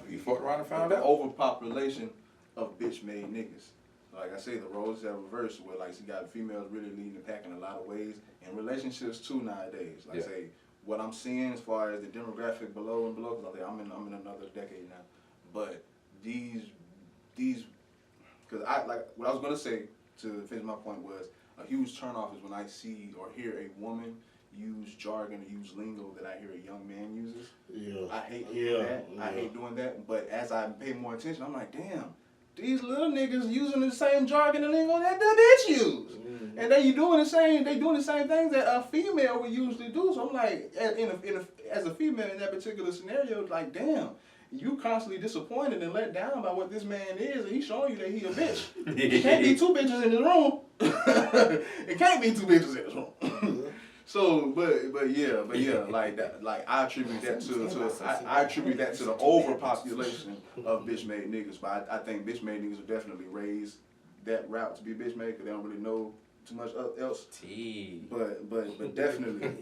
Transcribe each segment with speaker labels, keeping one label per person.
Speaker 1: you fucked around and found
Speaker 2: the
Speaker 1: out.
Speaker 2: overpopulation of bitch-made niggas. Like I say, the roles have reversed where like you got females really leading the pack in a lot of ways, and relationships too nowadays. Like I say, what I'm seeing as far as the demographic below and below, because I'm in another decade now, but these, because I like what I was gonna say to finish my point was a huge turnoff is when I see or hear a woman use jargon or use lingo that I hear a young man uses.
Speaker 3: Yeah.
Speaker 2: I hate hearing that. I hate doing that. But as I pay more attention, I'm like, damn, these little niggas using the same jargon and lingo that the bitch use. Mm-hmm. And they doing the same things that a female would usually do. So I'm like, as a female in that particular scenario, like, damn, you constantly disappointed and let down by what this man is, and he's showing you that he a bitch. It can't be two bitches in his room. It can't be two bitches in his room. So, but yeah, like that, like I attribute that to the overpopulation of bitch-made niggas. But I think bitch-made niggas will definitely raise that route to be bitch-made because they don't really know too much else. But definitely.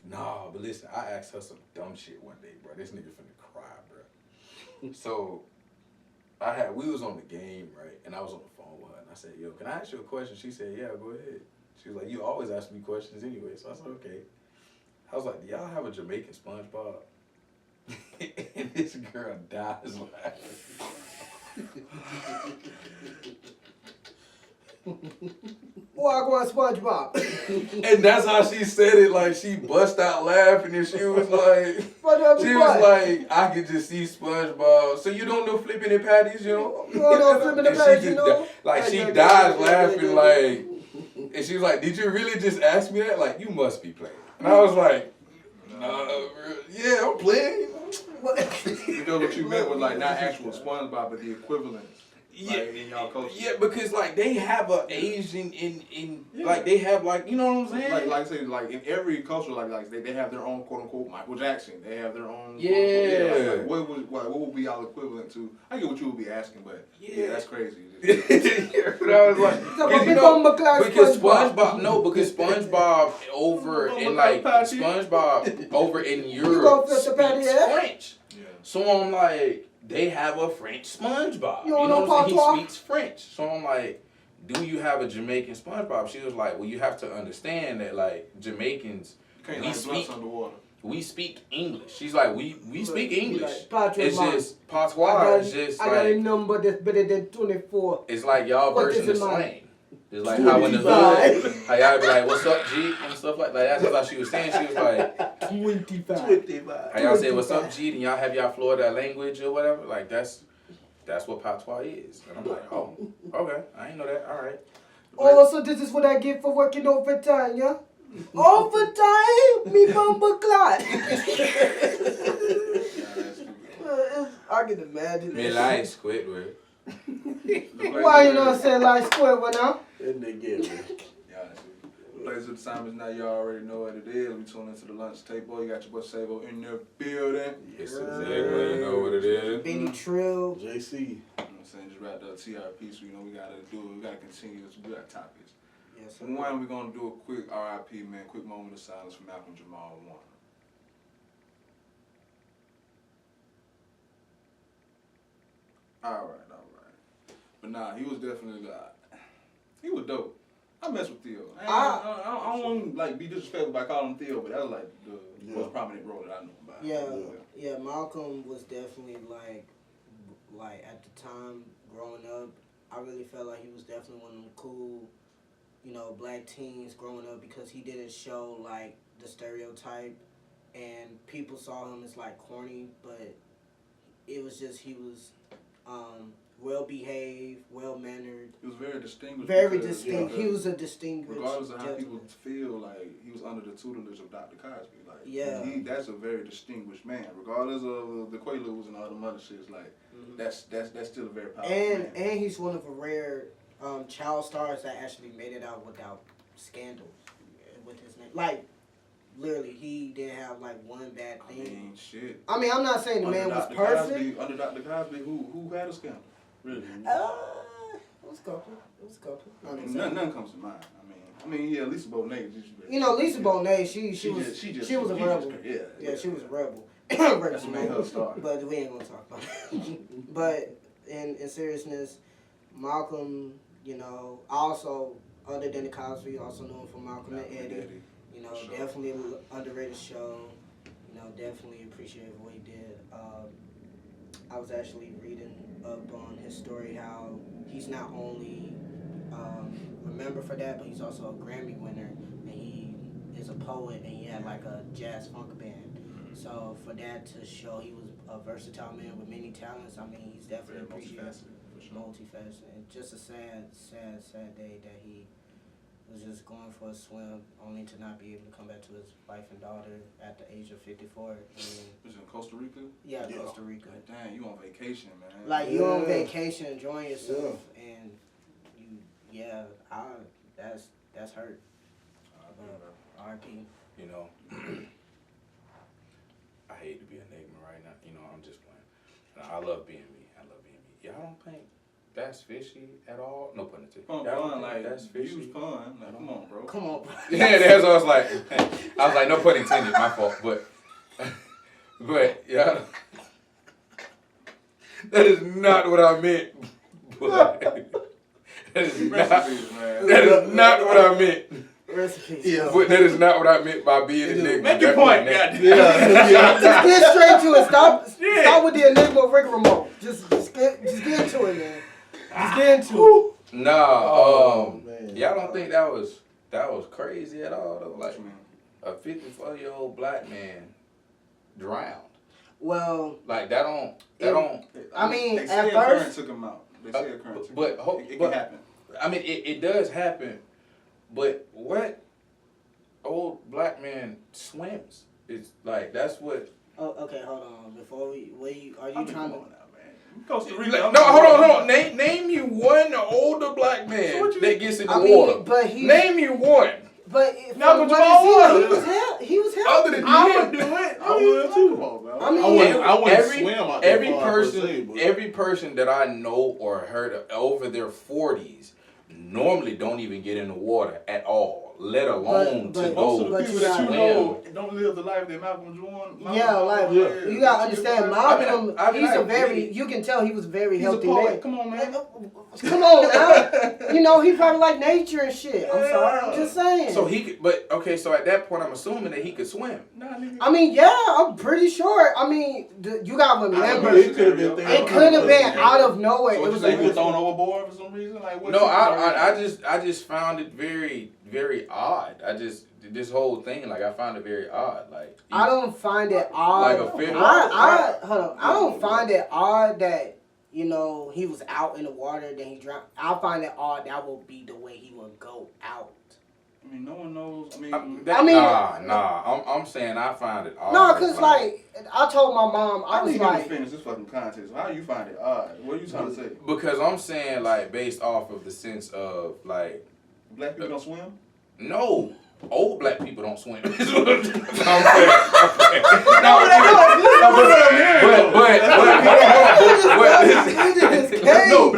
Speaker 1: Nah, but listen, I asked her some dumb shit one day, bro. This nigga finna cry, bro. So, we was on the game, right? And I was on the phone with her, and I said, yo, can I ask you a question? She said, yeah, go ahead. She was like, you always ask me questions anyway. So I said, okay. I was like, do y'all have a Jamaican SpongeBob? And this girl dies laughing.
Speaker 4: Boy, I go on SpongeBob.
Speaker 1: And that's how she said it. Like, she bust out laughing, and she was like, I could just see SpongeBob. So you don't know Flippin' and Patties, you know?
Speaker 4: You don't know Flippin' and Patties, you know?
Speaker 1: Like, she died laughing, like, and she was like, did you really just ask me that? Like, you must be playing. And I was like, yeah, I'm playing.
Speaker 2: You know what you meant was like not actual SpongeBob, but the equivalent.
Speaker 1: Yeah,
Speaker 2: like in y'all culture.
Speaker 1: Yeah, because like they have a Asian like they have like, you know what I'm saying?
Speaker 2: Like I say, like in every culture, like they have their own quote unquote Michael Jackson. They have their own. Like what would be y'all equivalent to? I get what you would be asking, but yeah that's crazy.
Speaker 1: But I was like, because SpongeBob over in like SpongeBob over in Europe speaks French. Yeah. So I'm like, they have a French SpongeBob. You know what I'm saying? He speaks French. So I'm like, do you have a Jamaican SpongeBob? She was like, well, you have to understand that like Jamaicans, we speak English. She's like, we speak English. Like, it's just patois. It's just
Speaker 4: I got a number that's better than 24.
Speaker 1: It's like y'all version of slang. It's like how in the hood, how y'all be like, what's up, G? And stuff like that. That's what she was saying. She was like,
Speaker 4: 25.
Speaker 1: How y'all say, what's up, G? And y'all have y'all Florida language or whatever. Like, that's what patois is. And I'm like, oh, okay. I ain't know that. All right.
Speaker 4: Oh, so this is what I get for working overtime, yeah? Overtime? Me bumper clot. I can imagine
Speaker 1: me like Squidward.
Speaker 4: Why you not say like Squidward now?
Speaker 3: And they get it.
Speaker 2: The place of the time is now, you already know what it is. We tune into the lunch table. You got your boy Sabo in the building.
Speaker 1: Yes, exactly. You know what it is.
Speaker 4: Benny Trill.
Speaker 3: JC.
Speaker 2: You know what I'm saying? Just wrapped up TRP, so you know we gotta do it. We gotta continue this. We got topics.
Speaker 4: Yes,
Speaker 2: sir. One, we're gonna do a quick RIP, man. Quick moment of silence for Malcolm Jamal Warner. All right. But nah, he was definitely he was dope. I mess with Theo. I don't want to like be disrespectful by calling him Theo, but that was like the most prominent role that I know about.
Speaker 4: Yeah. Malcolm was definitely like at the time growing up, I really felt like he was definitely one of them cool, you know, black teens growing up because he didn't show like the stereotype, and people saw him as like corny, but it was just he was well-behaved, well-mannered.
Speaker 2: He was very distinguished.
Speaker 4: Very distinct. He was a distinguished
Speaker 2: regardless of how
Speaker 4: gentleman.
Speaker 2: people feel, like, he was under the tutelage of Dr. Cosby.
Speaker 4: Like,
Speaker 2: that's a very distinguished man. Regardless of the Quaaludes and all the other shit, like, that's still a very powerful man.
Speaker 4: And he's one of the rare child stars that actually made it out without scandals with his name. Like, literally, he didn't have like one bad thing.
Speaker 2: I mean, shit.
Speaker 4: I mean, I'm not saying the man was perfect.
Speaker 2: Under Dr. Cosby, who had a scandal? Really?
Speaker 4: was a couple.
Speaker 2: None comes to mind. I mean, yeah, Lisa Bonet.
Speaker 4: Lisa Bonet, she was a rebel. Yeah, she was a rebel.
Speaker 2: That's what made her star.
Speaker 4: But we ain't gonna talk about it. But in seriousness, Malcolm, also other than the Cosby, also known for Malcolm and Eddie. Definitely an underrated show. Definitely appreciate what he did. I was actually reading up on his story, how he's not only remembered for that, but he's also a Grammy winner, and he is a poet, and he had like a jazz funk band. So for that to show he was a versatile man with many talents, he's definitely appreciated. Multifaceted. And just a sad day that he was just going for a swim, only to not be able to come back to his wife and daughter at the age of 54.
Speaker 2: Was it in Costa Rica?
Speaker 4: Yeah, Costa Rica.
Speaker 2: Dang, you on vacation, man.
Speaker 4: Like, you on vacation, enjoying yourself, and that's hurt. R.I.P.
Speaker 1: I hate to be an enigma right now. I'm just playing. I love being me. Y'all don't think that's fishy at all? No pun intended. Y'all don't think that's fishy?
Speaker 2: You was fun. Like, come on, bro.
Speaker 4: Come on, bro.
Speaker 1: Yeah, that's what I was like, no pun intended, my fault. But yeah, that is not what I meant. That is not what I meant.
Speaker 4: Recipes.
Speaker 1: Yeah. But that is not what I meant by being an enigma.
Speaker 2: Make your point, goddamn.
Speaker 4: Just get straight to it. Stop with the enigma rigmarole. Just get into it, man. Just get into it.
Speaker 1: Nah, y'all don't think that was crazy at all though? Like a 54-year-old black man drowned.
Speaker 4: Well,
Speaker 1: like that don't.
Speaker 4: They
Speaker 2: say
Speaker 4: at
Speaker 2: a
Speaker 4: first
Speaker 2: current took him out. They say a current.
Speaker 1: But
Speaker 2: it can happen.
Speaker 1: It does happen. But what old black man swims? It's like that's what.
Speaker 4: Oh, okay, hold on. Before are you trying to?
Speaker 2: Costa Rica.
Speaker 1: No, hold on. Name you one older black man that gets in the water.
Speaker 4: But
Speaker 1: name you one.
Speaker 4: But
Speaker 2: Malcolm Jamal Warner.
Speaker 4: He was healthy.
Speaker 1: Other than
Speaker 2: I would do it. I would too.
Speaker 4: I
Speaker 3: wouldn't swim out there.
Speaker 1: Every person that I know or heard of over their 40s normally don't even get in the water at all, let alone to go.
Speaker 2: Most of the people that you know don't live the life that Malcolm Jamal.
Speaker 4: You gotta understand, Malcolm. You can tell he was a very healthy man.
Speaker 2: Come on, man.
Speaker 4: Come on now. He probably like nature and shit. I'm sorry, I'm just saying.
Speaker 1: So he could, but okay. So at that point, I'm assuming that he could swim.
Speaker 4: I'm pretty sure. You gotta remember, it could have been out of nowhere.
Speaker 2: So
Speaker 4: it was
Speaker 2: like he was thrown overboard for some reason. Like what?
Speaker 1: No, I just found it very, very odd. This whole thing, like I found it very odd. Like
Speaker 4: I don't find it odd.
Speaker 1: Like a fish.
Speaker 4: I don't find it odd that he was out in the water, then he drowned. I find it odd that will be the way he would go out.
Speaker 2: No one knows.
Speaker 1: I'm saying I find it odd.
Speaker 4: No, because I told my mom, I was
Speaker 2: need
Speaker 4: like,
Speaker 2: to finish this fucking context. How you find it odd? What are you trying to say?
Speaker 1: Because I'm saying based off of the sense of
Speaker 2: black people don't swim.
Speaker 1: No. Old black people don't swim. But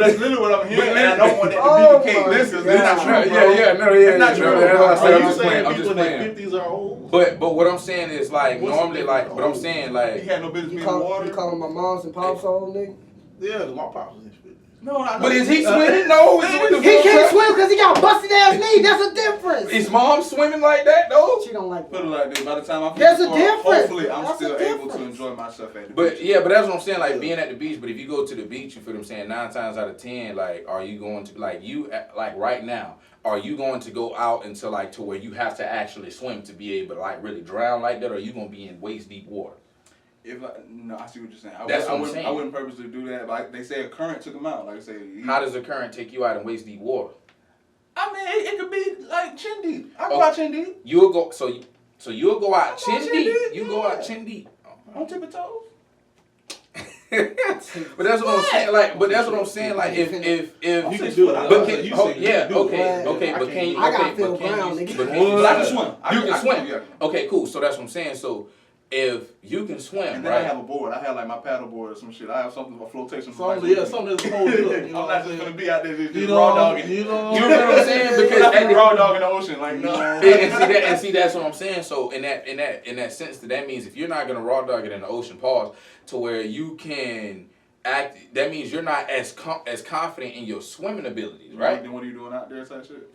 Speaker 2: that's literally what I'm hearing. And I don't want that to be the case. Listen, that's not true.
Speaker 1: It's
Speaker 2: not true.
Speaker 1: I'm just playing.
Speaker 2: People in their 50s are old.
Speaker 1: But what I'm saying is normally but I'm saying
Speaker 2: he had no business being in the water.
Speaker 4: You calling my moms and pops old nigga?
Speaker 3: Yeah, my pops was in 50s.
Speaker 2: No,
Speaker 1: but is he swimming? No,
Speaker 4: he can't swim because he got busted ass knee. That's a difference.
Speaker 1: Is mom swimming like that though?
Speaker 4: She don't like.
Speaker 2: Put it like this. By the time I'm
Speaker 4: there's a difference.
Speaker 2: Hopefully, I'm still able to enjoy myself at the beach.
Speaker 1: But yeah, but that's what I'm saying. Being at the beach. But if you go to the beach, you feel what I'm saying. 9 times out of 10, are you going to right now? Are you going to go out until to where you have to actually swim to be able to really drown like that, or are you gonna be in waist deep water?
Speaker 2: I see what you're saying. I wouldn't purposely do that. Like they say, a current took him out. Like I say,
Speaker 1: how does a current take you out in waist deep water?
Speaker 2: It could be like chin deep. I go out chin deep.
Speaker 1: You'll go you'll go out chin deep. You go out chin deep
Speaker 2: on tippy toes.
Speaker 1: But that's what I'm saying. But that's what I'm saying. If
Speaker 3: you can do it,
Speaker 1: but can you?
Speaker 4: I gotta feel brown.
Speaker 1: But I can swim. You can swim. Okay, cool. So that's what I'm saying. So if you can swim,
Speaker 2: and then
Speaker 1: right?
Speaker 2: I have a board. I have like my paddle board or some shit. I have something, a flotation.
Speaker 3: Something that's hold you up.
Speaker 2: I'm not just gonna be out there just raw dogging.
Speaker 1: You know what I'm saying? Because
Speaker 2: raw dog in the ocean, like no.
Speaker 1: and see that's what I'm saying. So in that sense, that means if you're not gonna raw dog it in the ocean, pause to where you can act. That means you're not as confident in your swimming abilities, right?
Speaker 2: Then what are you doing out there, type shit?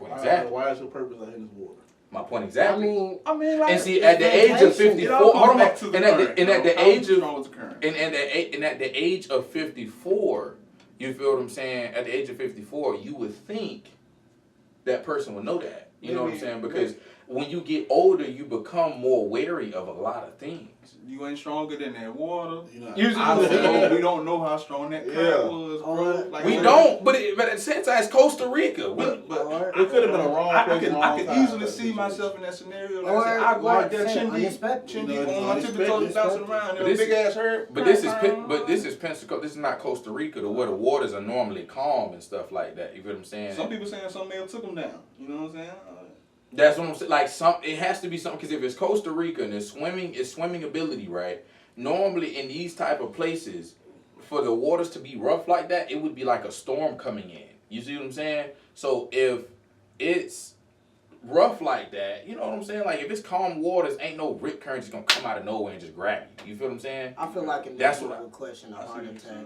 Speaker 1: Exactly.
Speaker 3: Why is your purpose out in this water?
Speaker 1: My point exactly.
Speaker 4: I mean, like,
Speaker 1: and see, at the age of 54, hold on, and at the age of 54, you feel what I'm saying? At the age of 54, you would think that person would know that. You know what I'm saying? Because when you get older, you become more wary of a lot of things.
Speaker 2: You ain't stronger than that water.
Speaker 1: Usually,
Speaker 2: we don't know how strong that current was, bro.
Speaker 1: Like, we don't, but at the same time, it's Costa Rica.
Speaker 3: But it could have been a wrong place.
Speaker 2: I can easily see myself in that scenario. Like I go out there, chin deep on my tippy toes, bouncing around. Big ass hurt.
Speaker 1: But this is Pensacola. This is not Costa Rica, where the waters are normally calm and stuff like that. You feel what I'm saying?
Speaker 2: Some people saying some male took them down. You know what I'm saying?
Speaker 1: That's what I'm saying. Like it has to be something, because if it's Costa Rica and it's swimming ability, right? Normally in these type of places, for the waters to be rough like that, it would be like a storm coming in. You see what I'm saying? So if it's rough like that, you know what I'm saying? Like if it's calm waters, ain't no rip current just gonna come out of nowhere and just grab you. You feel what I'm saying?
Speaker 4: I feel like
Speaker 1: that's what
Speaker 4: I would question a heart attack.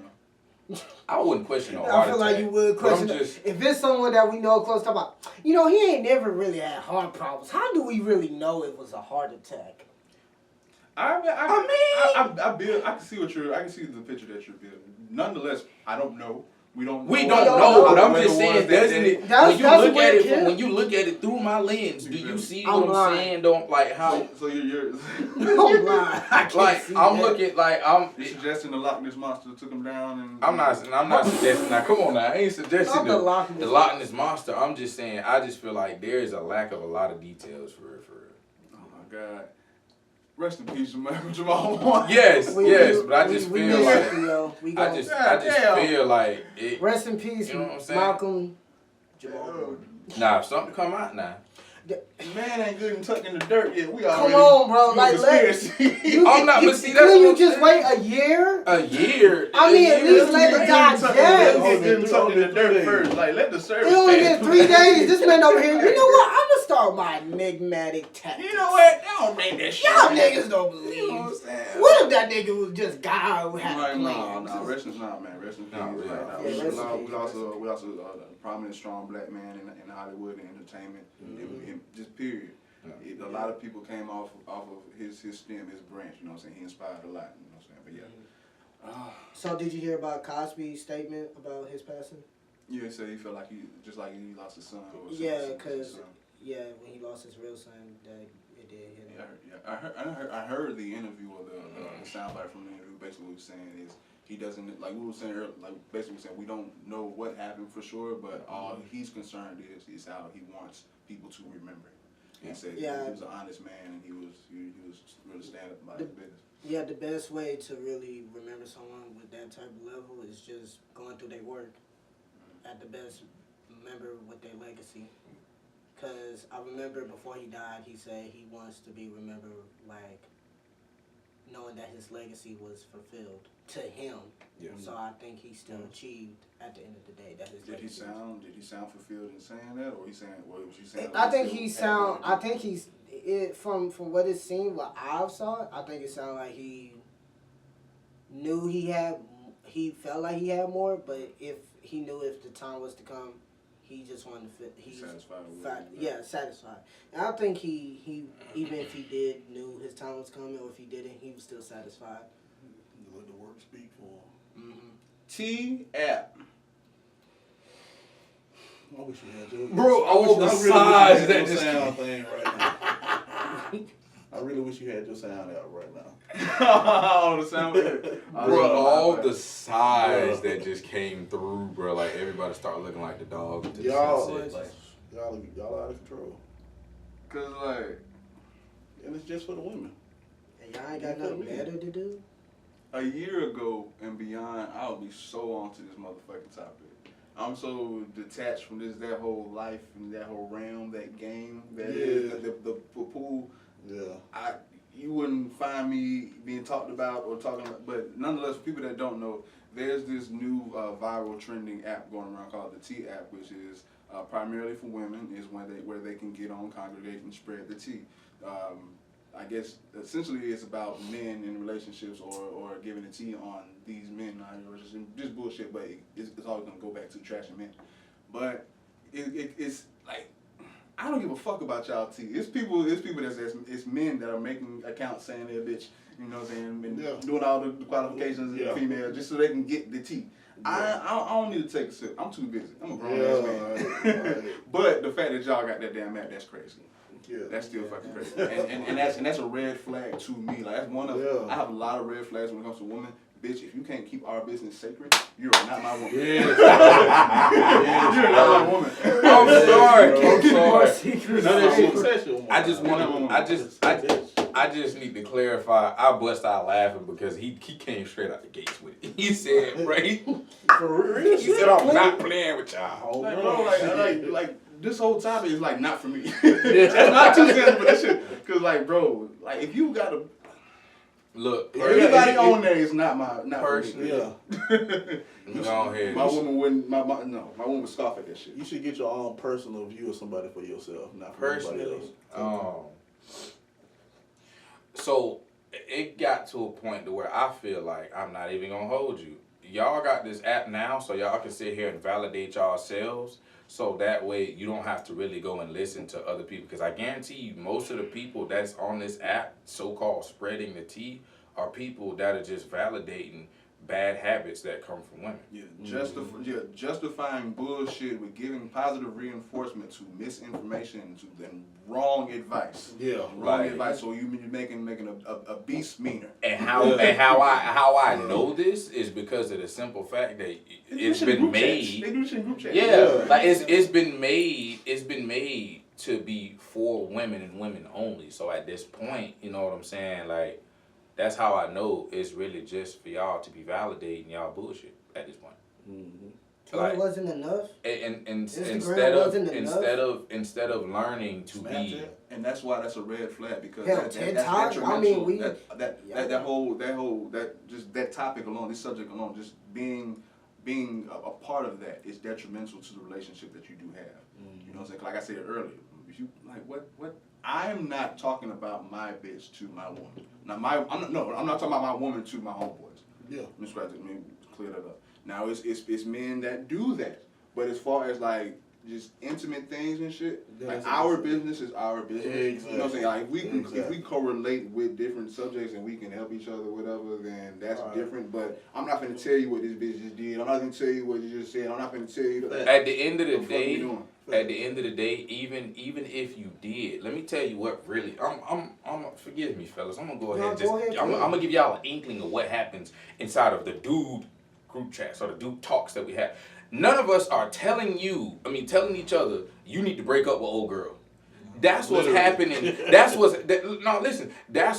Speaker 1: I wouldn't question no heart
Speaker 4: I feel
Speaker 1: attack.
Speaker 4: like you would question if it's someone that we know close, talk about, he ain't never really had heart problems. How do we really know it was a heart attack?
Speaker 2: I can see the picture that you're building. Nonetheless, I don't know. We don't know,
Speaker 1: but I'm just saying, doesn't it? When you look at it through my lens, do you see what I'm saying? Don't like how?
Speaker 2: So you're.
Speaker 4: I'm blind.
Speaker 1: I'm looking like I'm.
Speaker 2: You're suggesting the Loch Ness monster took him down, and
Speaker 1: I'm not suggesting. Now come on, now I ain't suggesting the Loch Ness monster. I'm just saying, I just feel like there is a lack of a lot of details for real.
Speaker 2: Oh my God. Rest in peace, Malcolm Jamal Warner.
Speaker 1: Yes, but I just feel like it.
Speaker 4: Rest in peace,
Speaker 1: you know what I'm saying?
Speaker 4: Malcolm Jamal Warner.
Speaker 1: Nah, if something come out now.
Speaker 2: Man ain't good and tucked in the dirt yet. We already.
Speaker 4: Come on, bro. Like,
Speaker 1: I'm not. But see, that's
Speaker 4: couldn't you just wait a year?
Speaker 1: A year.
Speaker 4: I mean, at least let it digest.
Speaker 2: Let's get good and tucked in the dirt first. Like, let the service.
Speaker 4: It only been 3 days. This man over here. You know what? I'm gonna start my enigmatic tactics.
Speaker 2: You know what? They don't make that shit.
Speaker 4: Y'all niggas don't believe. You know what I'm saying? What if that nigga was just God who had plans?
Speaker 2: No, rest in peace. We lost a prominent, strong black man in Hollywood and entertainment, just period. A lot of people came off of his stem, his branch. You know what I'm saying? He inspired a lot. You know what I'm saying? But yeah.
Speaker 4: So did you hear about Cosby's statement about his passing?
Speaker 2: Yeah, he said he felt like he lost his son.
Speaker 4: When he lost his real son, that it did hit him.
Speaker 2: I heard the interview or the soundbite from the interview. Basically, what he was saying is he doesn't, like we were saying earlier, basically saying we don't know what happened for sure, but all he's concerned is how he wants people to remember him. He said he was an honest man and he was really stand up about his business. Yeah,
Speaker 4: the best way to really remember someone with that type of level is just going through their work. At the best, remember with their legacy. Because I remember before he died, he said he wants to be remembered like knowing that his legacy was fulfilled to him. Yeah. So I think he still achieved at the end of the day that his legacy. Did he sound fulfilled in saying that, or was he saying? I think he's from what it seemed, what I've saw. I think it sounded like he knew he felt like he had more, but if he knew if the time was to come, he just wanted to fit. He's satisfied. Satisfied. And I think he even if he did knew his time was coming, or if he didn't, he was still satisfied.
Speaker 3: Let the work speak for him.
Speaker 2: Mm-hmm. T-App.
Speaker 3: I wish you had your...
Speaker 1: Bro, all the size that just
Speaker 3: sound thing right now. I really wish you had your sound out right now.
Speaker 2: Oh, the sound.
Speaker 1: Bro, all the size that just came through, bro. Like everybody started looking like the dog.
Speaker 3: Y'all out of control.
Speaker 2: Cause like,
Speaker 3: and it's just for the women.
Speaker 4: And y'all ain't got nothing better to do.
Speaker 2: A year ago and beyond, I would be so onto this motherfucking topic. I'm so detached from that whole life and that whole realm, that game, that is the pool. You wouldn't find me being talked about or talking about, but nonetheless, for people that don't know, there's this new viral trending app going around called the Tea app, which is primarily for women, is where they can get on, congregate, and spread the tea. I guess essentially it's about men in relationships or giving the tea on these men, or just bullshit. But it's always gonna go back to trashing men. But it's like, I don't give a fuck about y'all tea. It's people it's men that are making accounts saying they're a bitch. You know what I'm saying? And doing all the qualifications as a female just so they can get the tea. I don't need to take a sip. I'm too busy. I'm a grown ass man. Right. But the fact that y'all got that damn app, that's crazy. Yeah, that's still fucking crazy. And that's a red flag to me. Like, that's one of I have a lot of red flags when it comes to women. Bitch, if you can't keep our business sacred, you are not my woman. Yes. You're not my woman.
Speaker 1: I'm sorry. I just need to clarify. I bust out laughing because he came straight out the gates with it. He said, right? For real? He said, I'm not playing with y'all.
Speaker 2: Like, bro, like this whole topic is like not for me. That's not 2 cents for that shit. Cause like, bro, like if you gotta
Speaker 1: look,
Speaker 2: everybody on there is not
Speaker 1: personally.
Speaker 2: Yeah.
Speaker 1: Go ahead.
Speaker 2: My woman wouldn't. My woman would scoff at that shit.
Speaker 3: You should get your own personal view of somebody for yourself, not for
Speaker 1: personally.
Speaker 3: Anybody else.
Speaker 1: So it got to a point to where I feel like I'm not even gonna hold you. Y'all got this app now, so y'all can sit here and validate yourselves. So that way you don't have to really go and listen to other people. Because I guarantee you, most of the people that's on this app, so-called spreading the tea, are people that are just validating bad habits that come from women.
Speaker 2: Yeah, justifying bullshit with giving positive reinforcement to misinformation and wrong advice.
Speaker 3: Yeah,
Speaker 2: wrong advice. So you're making a beast meaner.
Speaker 1: And how I know this is because of the simple fact that it's been made.
Speaker 2: They do this in group chats.
Speaker 1: Yeah, like it's been made. It's been made to be for women and women only. So at this point, you know what I'm saying, like. That's how I know it's really just for y'all to be validating y'all bullshit at this point.
Speaker 4: So like, it wasn't enough.
Speaker 1: And instead of learning to be,
Speaker 2: and that's why that's a red flag because that's
Speaker 4: detrimental. I mean,
Speaker 2: that topic alone, this subject alone, just being a part of that is detrimental to the relationship that you do have. You know what I'm saying? Like I said earlier, if you like what. I'm not talking about my bitch to my woman. Now I'm not talking about my woman to my homeboys.
Speaker 3: Yeah.
Speaker 2: Let me clear that up. Now it's men that do that. But as far as like just intimate things and shit, like our business is our business. Exactly. You know what I'm saying? Like if we correlate with different subjects and we can help each other, whatever, then that's different. But I'm not gonna tell you what this bitch just did. I'm not gonna tell you what you just said. I'm not gonna tell you that.
Speaker 1: At the end of the day, even if you did, let me tell you what really. I'm forgive me, fellas. I'm gonna go ahead. I'm gonna give y'all an inkling of what happens inside of the dude group chats or the dude talks that we have. None of us are telling each other, you need to break up with old girl. That's what's happening. That's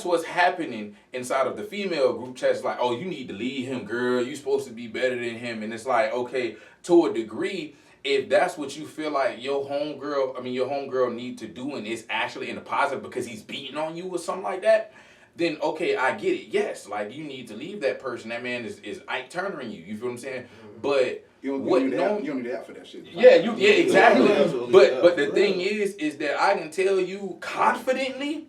Speaker 1: what's happening inside of the female group chats. Like, oh, you need to leave him, girl. You supposed to be better than him. And it's like, okay, to a degree, if that's what you feel like your homegirl need to do, and it's actually in the positive because he's beating on you or something like that, then okay, I get it. Yes, like you need to leave that person. That man is Ike Turnering you. You feel what I'm saying? But
Speaker 2: you don't need that for that shit.
Speaker 1: Yeah, exactly. But the thing is that I can tell you confidently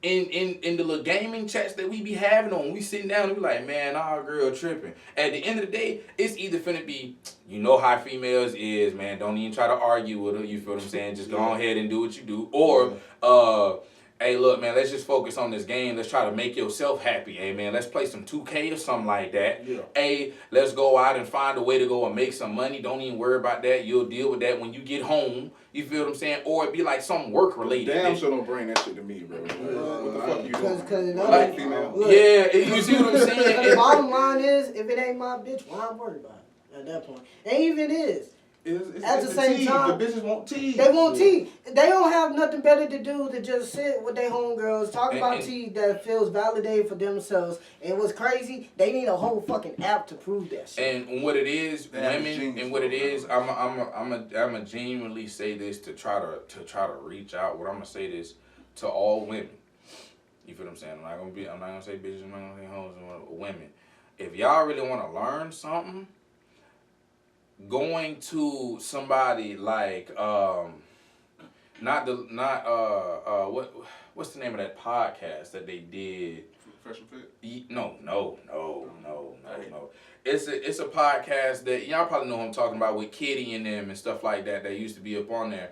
Speaker 1: in the little gaming chats that we be having on, we sitting down and we like, man, our girl tripping. At the end of the day, it's either finna be, you know how females is, man, don't even try to argue with her, you feel what I'm saying? Just go ahead and do what you do. Or, hey, look, man, let's just focus on this game. Let's try to make yourself happy. Hey, man, let's play some 2K or something like that. Yeah. Hey, let's go out and find a way to go and make some money. Don't even worry about that. You'll deal with that when you get home. You feel what I'm saying? Or it be like something work-related.
Speaker 2: Damn sure don't bring that shit to me, bro. What the fuck you doing?
Speaker 4: Like,
Speaker 2: female.
Speaker 1: You see what I'm saying?
Speaker 4: The bottom line is, if it ain't my bitch, why I'm worried about it at that point? And even is. At the same time,
Speaker 2: the bitches want tea.
Speaker 4: They want tea. They don't have nothing better to do than just sit with their homegirls, talk about tea that feels validated for themselves. And what's crazy, they need a whole fucking app to prove that shit.
Speaker 1: And what it is, women, and what it is, I'm genuinely say this to try to reach out. What I'm gonna say this to all women. You feel what I'm saying? I'm not gonna say bitches, I'm not gonna say hoes or women. If y'all really want to learn something, going to somebody like what's the name of that podcast that they did?
Speaker 2: Fresh and Fit?
Speaker 1: No. It's a podcast that y'all probably know who I'm talking about with Kitty and them and stuff like that. They used to be up on there.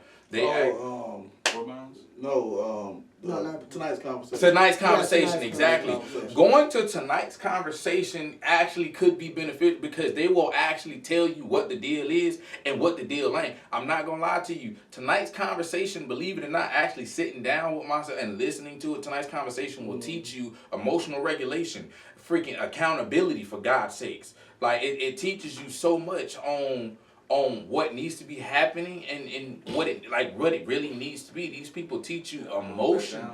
Speaker 3: Tonight's conversation.
Speaker 1: Tonight's conversation, exactly. Going to tonight's conversation actually could be beneficial because they will actually tell you what the deal is and what the deal ain't. I'm not gonna lie to you. Tonight's conversation, believe it or not, actually sitting down with myself and listening to it, tonight's conversation will teach you emotional regulation, freaking accountability, for God's sakes. Like it teaches you so much on what needs to be happening and what it really needs to be. These people teach you emotion.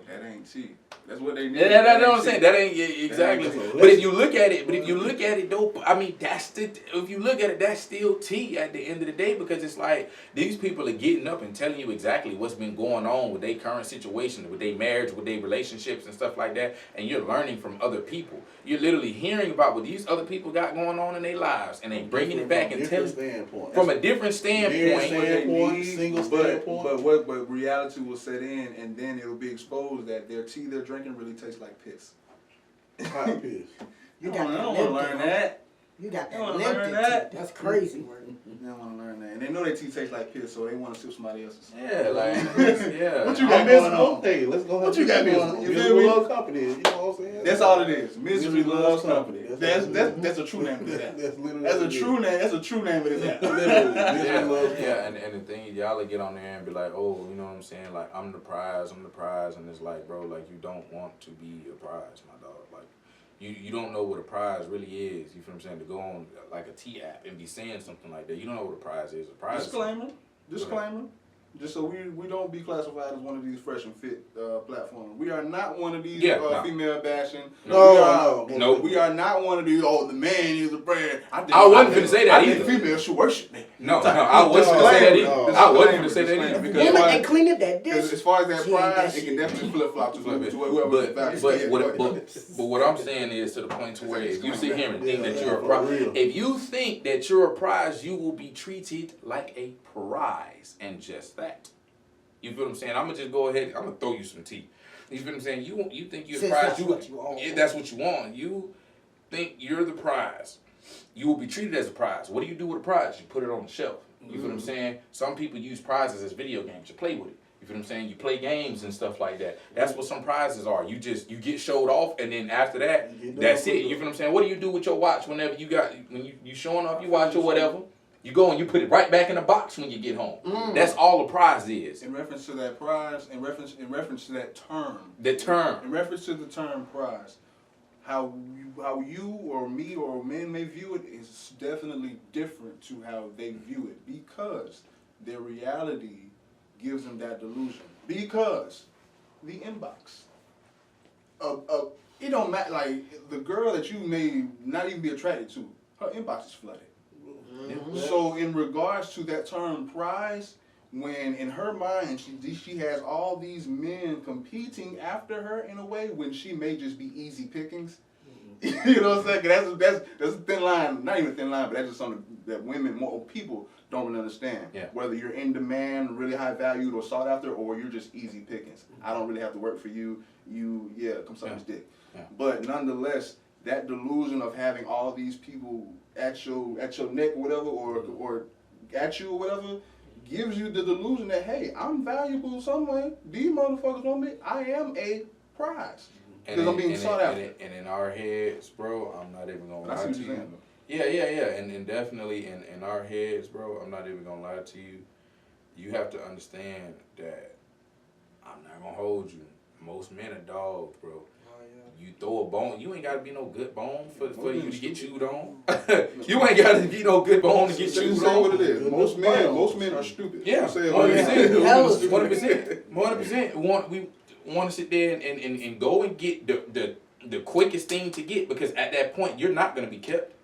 Speaker 2: That ain't tea. That's what they need.
Speaker 1: That's what I'm saying. That ain't exactly. But if you look at it, though, I mean, if you look at it, that's still tea at the end of the day, because it's like these people are getting up and telling you exactly what's been going on with their current situation, with their marriage, with their relationships and stuff like that, and you're learning from other people. You're literally hearing about what these other people got going on in their lives, and they bringing it back and telling from a different standpoint.
Speaker 2: But reality will set in, and then it'll be exposed that their tea they're drinking really tastes like piss.
Speaker 3: Hot piss.
Speaker 4: You got
Speaker 2: I don't want to learn that.
Speaker 4: You got that
Speaker 2: learn
Speaker 4: limped
Speaker 2: that.
Speaker 4: That's crazy, man.
Speaker 2: They don't want to learn that. And they know their tea tastes like piss, so they want to sip somebody else's.
Speaker 1: Yeah, like, yeah.
Speaker 3: What you got going on? Hey, let's go ahead.
Speaker 2: What you got going on? You feel me?
Speaker 3: Love company. You know what I'm saying?
Speaker 2: That's all it is. Misery loves company. That's a true name of this app. That's a true name. That's a true name of this app.
Speaker 1: Yeah, and the thing, y'all will get on there and be like, oh, you know what I'm saying? Like, I'm the prize, and it's like, bro, like, you don't want to be a prize, my dog. Like, you don't know what a prize really is. You feel what I'm saying? To go on like a T app and be saying something like that, you don't know what a prize is. A prize.
Speaker 2: Disclaimer. Just so we don't be classified as one of these fresh and fit platforms. We are not one of these female bashing.
Speaker 1: No.
Speaker 2: We are not one of these. Oh, the man is a brand.
Speaker 1: I wasn't going to say that either.
Speaker 2: Females should worship me.
Speaker 1: No, I wasn't going to say that either. I wasn't going to say that either.
Speaker 4: Women clean up that dish.
Speaker 2: As far as that prize, it can definitely flip flop to whoever.
Speaker 1: But what I'm saying is to the point to where if you sit here and think that you're a prize, if you think that you're a prize, you will be treated like a prize, and just that. You feel what I'm saying? I'm gonna just go ahead. I'm gonna throw you some tea. You feel what I'm saying? You think you're a prize? That's what you want. You think you're the prize. You will be treated as a prize. What do you do with a prize? You put it on the shelf. You feel what I'm saying? Some people use prizes as video games. You play with it. You feel what I'm saying? You play games and stuff like that. That's what some prizes are. You get showed off, and then after that, that's it. You feel what I'm saying? What do you do with your watch whenever you showing off your watch or whatever? You go and you put it right back in the box when you get home. That's all the prize is.
Speaker 2: In reference to that prize, in reference to that term.
Speaker 1: The term.
Speaker 2: In reference to the term prize, how you or me or men may view it is definitely different to how they view it, because their reality gives them that delusion. Because the inbox, it don't matter. Like the girl that you may not even be attracted to, her inbox is flooded. So in regards to that term prize, when in her mind she has all these men competing after her in a way when she may just be easy pickings. You know what I'm saying? That's a thin line, not even a thin line, but that's just something that more people don't really understand.
Speaker 1: Yeah.
Speaker 2: Whether you're in demand, really high valued or sought after, or you're just easy pickings. I don't really have to work for you. Come suck his dick. Yeah. But nonetheless, that delusion of having all these people at your neck or whatever, or at you or whatever, gives you the delusion that, hey, I'm valuable some way. These motherfuckers want me. I am a prize. Because I'm being sought after.
Speaker 1: And in our heads, bro, I'm not even going to lie to you. Yeah. And definitely in our heads, bro, I'm not even going to lie to you. You have to understand that I'm not going to hold you. Most men are dogs, bro. You throw a bone, you ain't got to be no good bone for you to get chewed on. You ain't got to be no good bone to get chewed on.
Speaker 2: What it is. Most men are stupid.
Speaker 1: Yeah, 100%. We want to sit there and go and get the quickest thing to get, because at that point you're not going to be kept.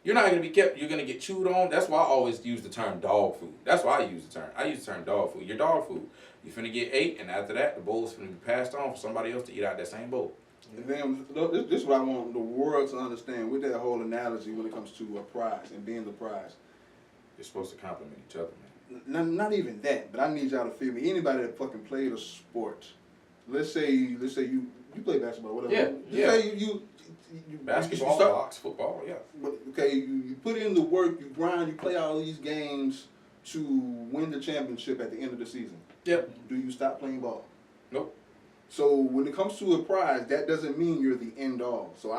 Speaker 1: You're not gonna be kept. You're gonna get chewed on. That's why I always use the term dog food. That's why I use the term. I use the term dog food. You're dog food. You finna get ate, and after that, the bowl's finna be passed on for somebody else to eat out that same bowl.
Speaker 3: And then this is what I want the world to understand with that whole analogy when it comes to a prize and being the prize.
Speaker 1: You're supposed to compliment each other, man.
Speaker 3: Not even that, but I need y'all to feel me. Anybody that fucking played a sport, let's say you play basketball, whatever.
Speaker 1: Yeah.
Speaker 3: Let's say you
Speaker 1: Basketball, box, football, yeah.
Speaker 3: But okay, you put in the work, you grind, you play all these games to win the championship at the end of the season.
Speaker 1: Yep.
Speaker 3: Do you stop playing ball?
Speaker 1: Nope.
Speaker 3: So when it comes to a prize, that doesn't mean you're the end all. So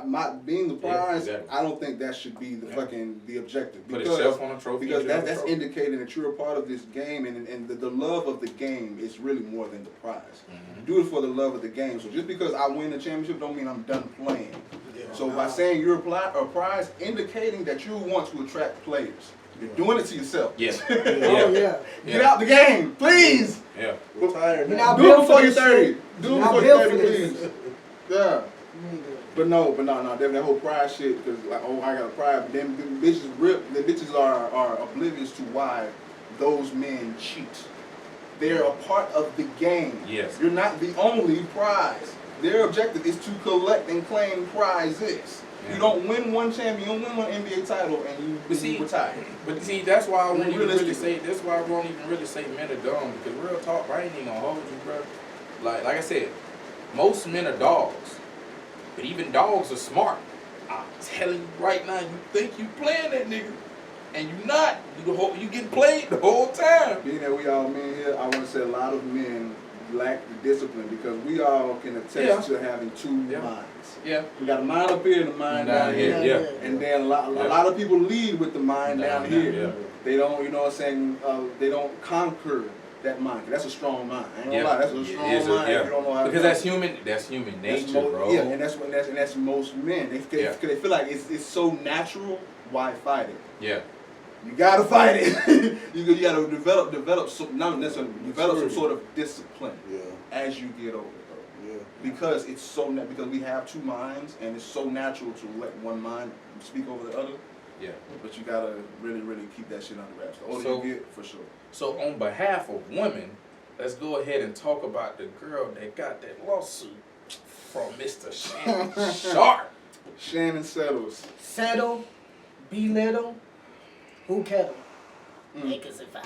Speaker 3: not being the prize.
Speaker 1: Yeah, exactly.
Speaker 3: I don't think that should be the objective.
Speaker 1: Put itself on a trophy.
Speaker 3: Because that's indicating that you're a part of this game, and the love of the game is really more than the prize. Mm-hmm. Do it for the love of the game. So just because I win the championship don't mean I'm done playing. Yeah. So by saying you're a prize, indicating that you want to attract players. You're doing it to yourself.
Speaker 1: Yes.
Speaker 3: Get out the game, please.
Speaker 1: Yeah.
Speaker 3: We're tired.
Speaker 4: Do
Speaker 3: it before you're 30. Do it before you're 30, please. Yeah. But no, definitely that whole pride shit, because like, oh, I got a pride, but then the bitches are oblivious to why those men cheat. They're a part of the game.
Speaker 1: Yes.
Speaker 3: You're not the only prize. Their objective is to collect and claim prizes. Yeah. You don't win one champion, you don't win one NBA title, and you retire.
Speaker 1: But see, that's why I won't even really say. That's why I won't even really say men are dumb. Because real talk, I ain't even gonna hold you, bro. Like I said, most men are dogs, but even dogs are smart. I'm telling you right now, you think you playing that nigga, and you not. You getting played the whole time.
Speaker 3: Being that we all men here, I want to say a lot of men lack the discipline because we all can attest to having two minds.
Speaker 1: Yeah.
Speaker 3: We got a mind up here and a mind down here.
Speaker 1: Yeah.
Speaker 3: And then a lot of people lead with the mind down here.
Speaker 1: Yeah.
Speaker 3: They don't, you know what I'm saying, they don't conquer that mind. That's a strong mind. I ain't gonna lie, that's a strong mind if you don't know how to
Speaker 1: because that's human nature, bro.
Speaker 3: Yeah, and that's most men. They feel like it's so natural, why fight it?
Speaker 1: Yeah.
Speaker 3: You gotta fight it. you gotta develop some sort of discipline as you get older, though. Yeah. Because it's because we have two minds, and it's so natural to let one mind speak over the other.
Speaker 1: Yeah.
Speaker 3: But you gotta really, really keep that shit under wraps. The older you get, for sure.
Speaker 1: So on behalf of women, let's go ahead and talk about the girl that got that lawsuit from Mr. Shannon Sharp.
Speaker 3: Shannon settles.
Speaker 4: Settle, belittle. Who kettle? Make us a 5.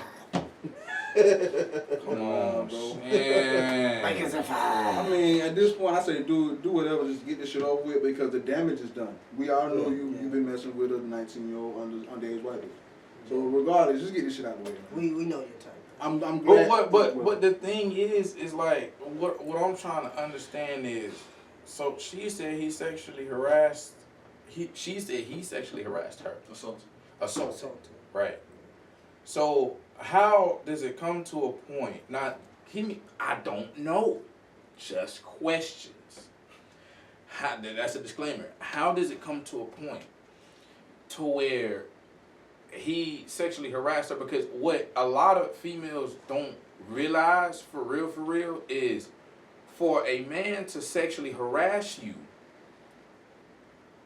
Speaker 1: Come on, bro. Make
Speaker 4: us a 5.
Speaker 3: I mean, at this point, I say do whatever, just get this shit over with because the damage is done. We all know you've been messing with a 19-year-old underage white bitch. So regardless, just get this shit out of the way.
Speaker 4: We know your type.
Speaker 3: I'm glad.
Speaker 1: But the thing is like what I'm trying to understand is, so she said he sexually harassed. She said he sexually harassed her. Assaulted. Right. So how does it come to a point? I don't know. Just questions. That's a disclaimer. How does it come to a point to where he sexually harassed her? Because what a lot of females don't realize for real is for a man to sexually harass you,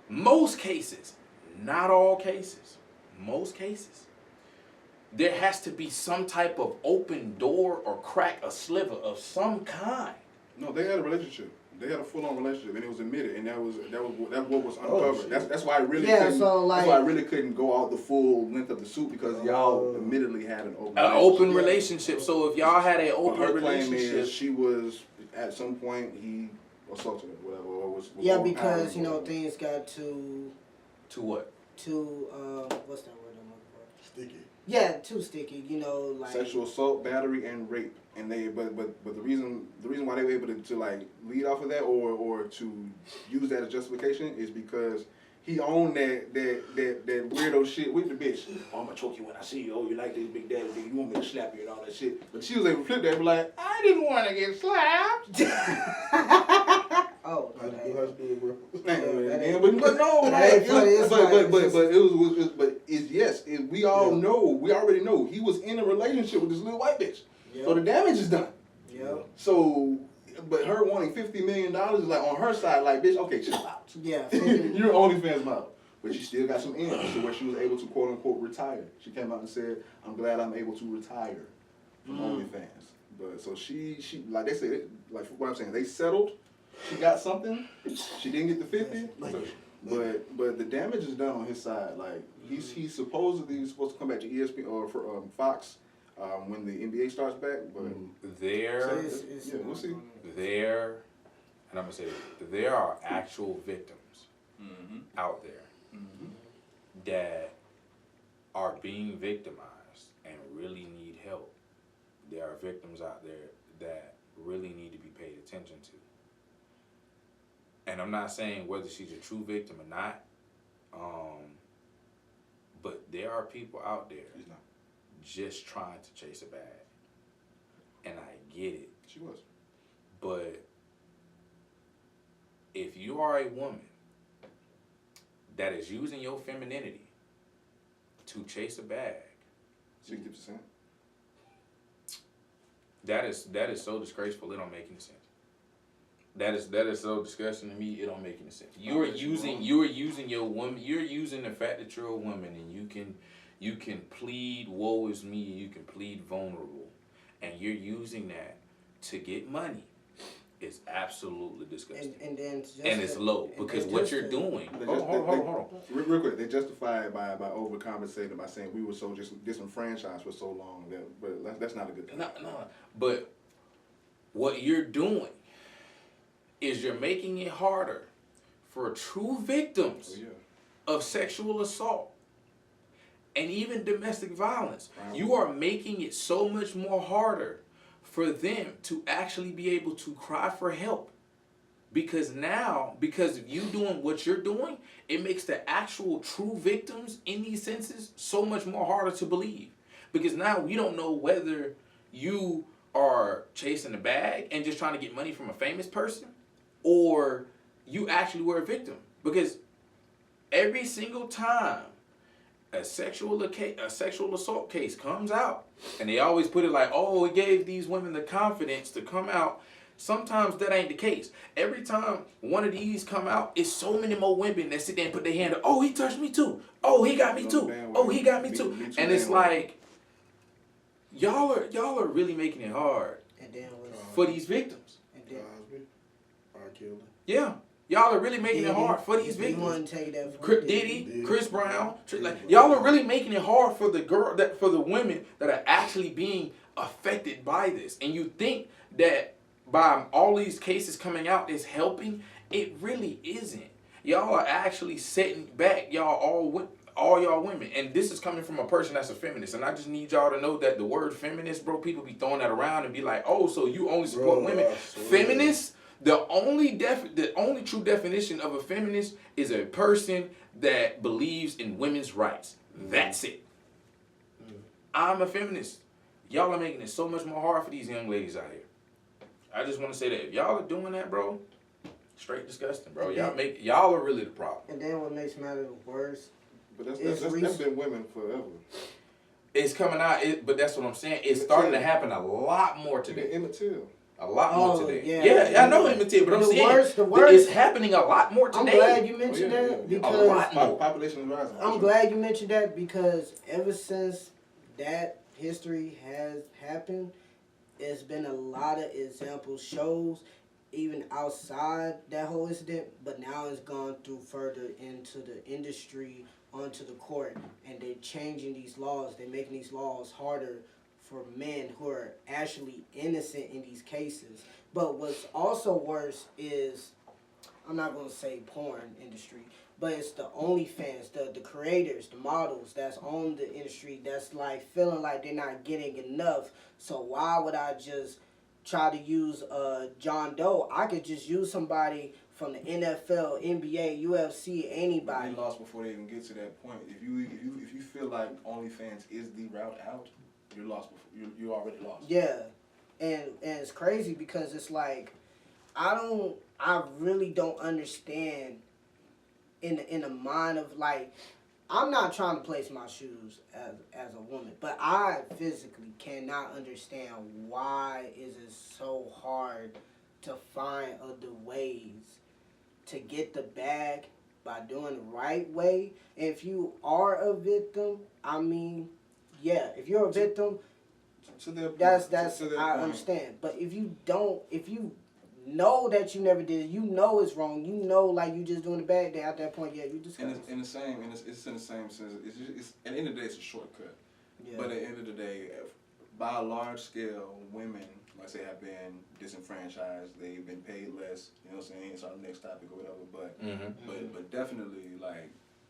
Speaker 1: most cases, not all cases, most cases, there has to be some type of open door or crack, a sliver of some kind.
Speaker 3: No, they had a relationship. They had a full-on relationship, and it was admitted, and that was what was uncovered. That's why I really couldn't. That's why I really couldn't go out the full length of the suit because y'all admittedly had an
Speaker 1: open relationship. So if y'all had an open relationship,
Speaker 3: her claim is she was at some point he assaulted her, whatever, or was
Speaker 4: because things got to
Speaker 1: what?
Speaker 4: What's that word I'm looking for?
Speaker 3: Sticky.
Speaker 4: Yeah, too sticky. Like
Speaker 3: sexual assault, battery, and rape. And but the reason why they were able to like lead off of that or to use that as justification is because he owned that weirdo shit with the bitch. Oh, I'm gonna choke you when I see you. Oh, you like this big daddy thing. You want me to slap you and all that shit. But she was able to flip that and be like, I didn't want to get slapped.
Speaker 4: Oh,
Speaker 3: but we already know he was in a relationship with this little white bitch. Yep. So the damage is done.
Speaker 4: Yeah.
Speaker 3: So, but her wanting $50 million is like on her side, like bitch, okay, chill out.
Speaker 4: Yeah.
Speaker 3: You're OnlyFans model. but she still got some ends to where she was able to quote unquote retire. She came out and said, "I'm glad I'm able to retire from OnlyFans." But so she like they said, like what I'm saying, they settled. She got something. She didn't get the 50. But the damage is done on his side. Like he's supposedly supposed to come back to ESPN or for Fox when the NBA starts back. But
Speaker 1: we'll see. And I'm gonna say there are actual victims out there that are being victimized and really need help. There are victims out there that really need to be paid attention to. And I'm not saying whether she's a true victim or not, but there are people out there just trying to chase a bag. And I get it.
Speaker 3: She was.
Speaker 1: But if you are a woman that is using your femininity to chase a bag,
Speaker 3: 60%.
Speaker 1: that is so disgraceful. It don't make any sense. That is so disgusting to me. It don't make any sense. You are using your woman. You're using the fact that you're a woman and you can plead woe is me. You can plead vulnerable, and you're using that to get money. It's absolutely disgusting. And it's low because what you're doing. Hold on.
Speaker 3: Real quick, they justify it by overcompensating by saying we were so just disenfranchised for so long. But that's not a good thing.
Speaker 1: No. But what you're doing is you're making it harder for true victims of sexual assault and even domestic violence. You are making it so much more harder for them to actually be able to cry for help. Because of you doing what you're doing, it makes the actual true victims in these senses so much more harder to believe. Because now we don't know whether you are chasing a bag and just trying to get money from a famous person, or you actually were a victim. Because every single time a sexual assault case comes out, and they always put it like, oh, it gave these women the confidence to come out. Sometimes that ain't the case. Every time one of these come out, it's so many more women that sit there and put their hand up. Oh, he touched me too. Oh, he got me too. Oh, he got me too. And it's like, y'all are really making it hard for these victims. Yeah. Y'all are really making it hard for these victims. Diddy, Chris Brown, like y'all are really making it hard for the women that are actually being affected by this. And you think that by all these cases coming out is helping? It really isn't. Y'all are actually setting back all y'all women. And this is coming from a person that's a feminist. And I just need y'all to know that the word feminist, bro, people be throwing that around and be like, oh, so you only support women. Feminists? The only true definition of a feminist is a person that believes in women's rights. That's it. I'm a feminist. Y'all are making it so much more hard for these young ladies out here. I just want to say that if y'all are doing that, bro, straight disgusting, bro. Y'all are really the problem.
Speaker 4: And then what makes matters worse,
Speaker 3: but that's been women forever.
Speaker 1: It's coming out, but that's what I'm saying. It's starting to happen a lot more today.
Speaker 3: Emmett Till.
Speaker 1: A lot more today. Yeah, I know Emmett Till, but I'm saying it's happening a lot more today.
Speaker 4: I'm glad you mentioned that because
Speaker 1: a lot more.
Speaker 3: Population is rising.
Speaker 4: I'm glad you mentioned that because ever since that history has happened, it's been a lot of example shows, even outside that whole incident, but now it's gone through further into the industry, onto the court, and they're changing these laws. They're making these laws harder for men who are actually innocent in these cases. But what's also worse is, I'm not going to say porn industry, but it's the OnlyFans, the creators, the models that's on the industry that's like feeling like they're not getting enough. So why would I just try to use John Doe? I could just use somebody from the NFL, NBA, UFC, anybody.
Speaker 2: They lost before they even get to that point. If you feel like OnlyFans is the route out, you're lost before you're already lost.
Speaker 4: Yeah, and it's crazy because it's like I really don't understand in the mind of like, I'm not trying to place my shoes as a woman, but I physically cannot understand why is it so hard to find other ways to get the bag, by doing the right way. If you are a victim, I mean, yeah, if you're a victim, that's I understand. But if you know that you never did it, you know it's wrong, you know like you just doing a bad day, at that point, yeah, you discuss.
Speaker 3: It's in the same sense. It's at the end of the day, it's a shortcut. Yeah. But at the end of the day, by a large scale, women, like I say, have been disenfranchised. They've been paid less. You know what I'm saying? It's our next topic or whatever. But definitely, like,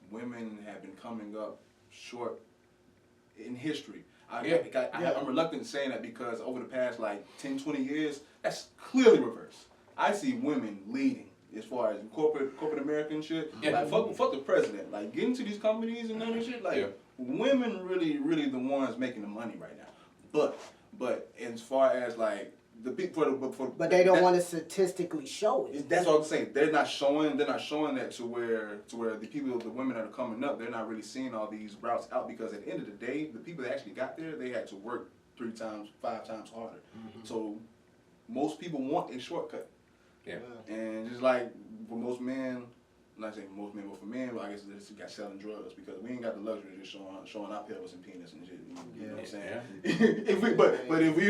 Speaker 3: women have been coming up short in history. I'm reluctant in saying that because over the past, like, 10, 20 years, that's clearly reversed. I see women leading as far as corporate American shit. Yeah. Like, fuck the president. Like, getting to these companies and none of this shit, like, women really the ones making the money right now. But as far as, like, the people
Speaker 4: but they don't want to statistically show it.
Speaker 3: That's what I'm saying. They're not showing that to where the women that are coming up, they're not really seeing all these routes out, because at the end of the day, the people that actually got there, they had to work 3 times, 5 times harder. So most people want a shortcut. Yeah. And just like for most men, not saying most men, but for men, well, I guess it's got selling drugs, because we ain't got the luxury of just showing our pelvis and penis and shit. You know what I'm saying? But if we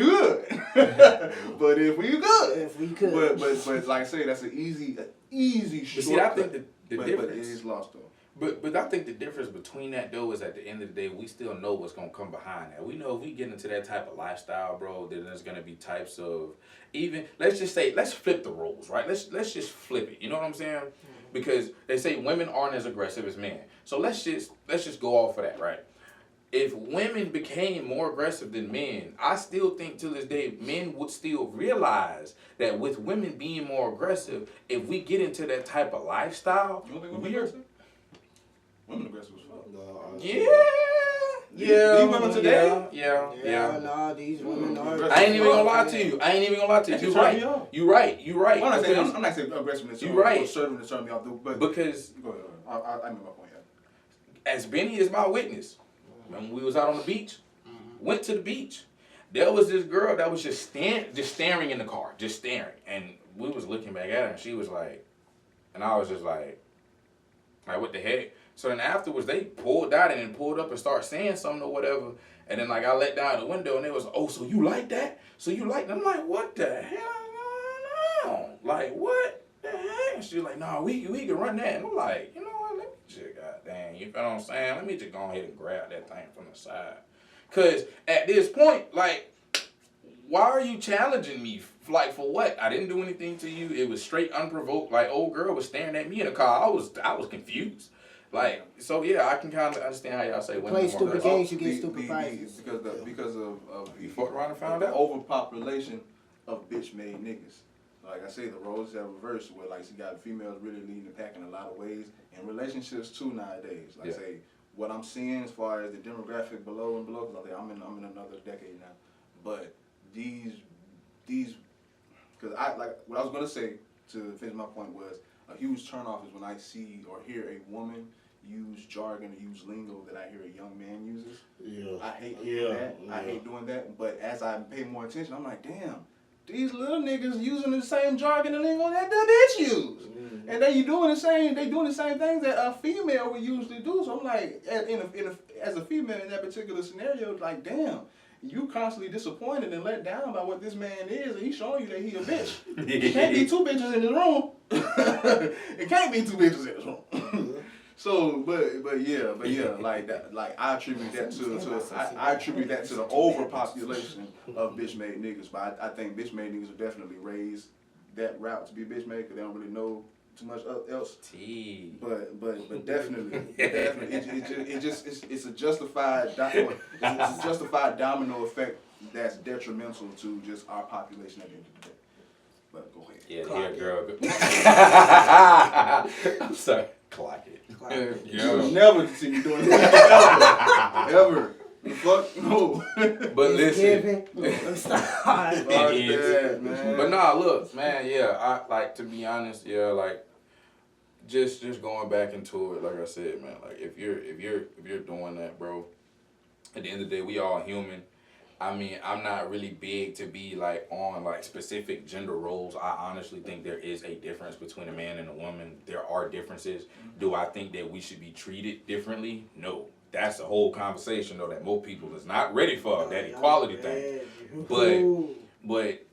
Speaker 3: could,
Speaker 4: if we could,
Speaker 3: but like I say, that's an easy shortcut.
Speaker 1: See, I think the difference,
Speaker 3: but it is lost though.
Speaker 1: But I think the difference between that though is at the end of the day, we still know what's gonna come behind that. We know if we get into that type of lifestyle, bro, then there's gonna be types of, even let's just say, let's flip the roles, right? Let's just flip it. You know what I'm saying? Because they say women aren't as aggressive as men. So let's just go off of that, right? If women became more aggressive than men, I still think to this day men would still realize that with women being more aggressive, if we get into that type of lifestyle,
Speaker 3: you don't think women aggressive? Women aggressive as fuck.
Speaker 1: Yeah.
Speaker 3: These women today?
Speaker 4: Yeah. No, these women are.
Speaker 1: I ain't even gonna lie to you. You're right.
Speaker 3: I'm not saying aggressiveness.
Speaker 1: You're right.
Speaker 3: Serving to turn me off, but
Speaker 1: because
Speaker 3: go ahead. I made my point.
Speaker 1: As Benny is my witness, when we was out on the beach, went to the beach, there was this girl that was just staring in the car, just staring, and we was looking back at her, and she was like, and I was just like what the heck? So then afterwards, they pulled out and then pulled up and started saying something or whatever. And then, like, I let down the window and they was, oh, so you like that? So you like that? I'm like, what the hell is going on? Like, what the heck? And she was like, nah, we can run that. And I'm like, you know what? Let me just, goddamn, you know what I'm saying? Let me just go ahead and grab that thing from the side. Because at this point, like, why are you challenging me? Like, for what? I didn't do anything to you. It was straight unprovoked. Like, old girl was staring at me in the car. I was confused. Like, so yeah, I can kind of understand how y'all say women
Speaker 4: play stupid games, you get stupid prizes.
Speaker 3: Because of
Speaker 1: you fucked around and found out
Speaker 3: overpopulation of bitch-made niggas. Like I say, the roles have reversed, where like you got females really leading the pack in a lot of ways, and relationships too nowadays. Like I say, what I'm seeing as far as the demographic below and below, because I'm in another decade now, but these, because what I was gonna say to finish my point was, a huge turnoff is when I see or hear a woman use jargon or use lingo that I hear a young man uses. Yeah. I hate hearing that. Yeah. I hate doing that. But as I pay more attention, I'm like, damn, these little niggas using the same jargon and lingo that the bitch use. Mm-hmm. And they doing the same things that a female would usually do. So I'm like, as a female in that particular scenario, like, damn, you constantly disappointed and let down by what this man is, and he's showing you that he a bitch. It can't be 2 bitches in this room. It can't be 2 bitches in this room. So, but yeah, like that, like I attribute that to the overpopulation of bitch-made niggas. But I think bitch-made niggas will definitely raise that route to be bitch-made because they don't really know too much else. But definitely, it's a justified domino effect that's detrimental to just our population at the end of the day. But go ahead.
Speaker 1: Girl. I'm sorry. Clock it.
Speaker 3: You'll never see me doing that ever. The fuck no.
Speaker 1: But listen.
Speaker 3: Man.
Speaker 1: But nah, look, man. Yeah, I like to be honest. Yeah, like just going back into it. Like I said, man. Like if you're doing that, bro. At the end of the day, we all human. I mean, I'm not really big to be like on like specific gender roles. I honestly think there is a difference between a man and a woman. There are differences. Do I think that we should be treated differently? No. That's a whole conversation though that most people is not ready for, that equality thing. But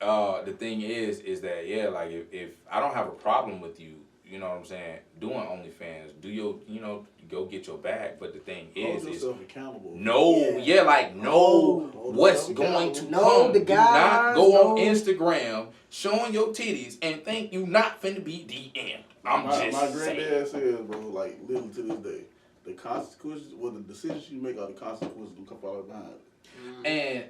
Speaker 1: the thing is that yeah, like if I don't have a problem with you, you know what I'm saying, doing OnlyFans, do your, you know, go get your bag. But the thing
Speaker 5: hold yourself accountable.
Speaker 1: know what's going to come. Do not go on Instagram showing your titties and think you not finna be DM'd.
Speaker 5: My granddad says, bro, like literally to this day, the consequences, well, the decisions you make are the consequences will come follow behind it.
Speaker 1: And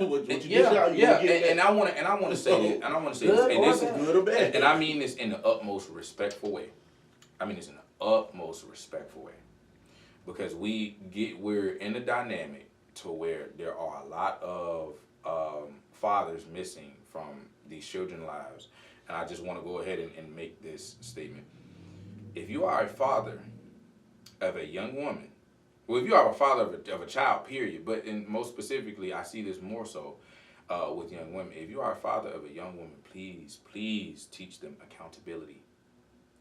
Speaker 5: what you
Speaker 1: and I want to say this, and I want to say this, and this is
Speaker 5: good or bad,
Speaker 1: and I mean this in the utmost respectful way. I mean this in the utmost respectful way, because we're in a dynamic to where there are a lot of fathers missing from these children's lives, and I just want to go ahead and make this statement. If you are a father of a young woman, well, if you are a father of a child, period, but most specifically, I see this more so with young women. If you are a father of a young woman, please, please teach them accountability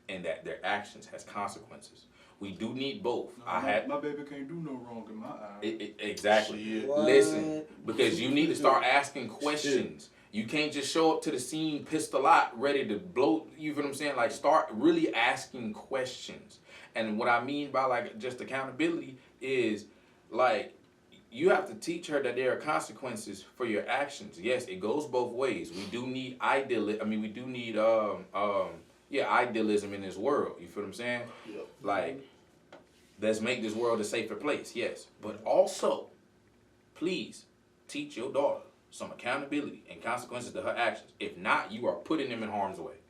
Speaker 1: and that their actions has consequences. We do need both.
Speaker 2: No, my baby can't do no wrong in my eyes.
Speaker 1: Exactly. Listen, because you need to start asking questions. You can't just show up to the scene pissed a lot, ready to blow, you feel what I'm saying? Like, start really asking questions. And what I mean by, like, just accountability is, like, you have to teach her that there are consequences for your actions. Yes, it goes both ways. We do need idealism in this world. You feel what I'm saying?
Speaker 5: Yep.
Speaker 1: Like, let's make this world a safer place, yes. But also, please teach your daughter some accountability and consequences to her actions. If not, you are putting them in harm's way.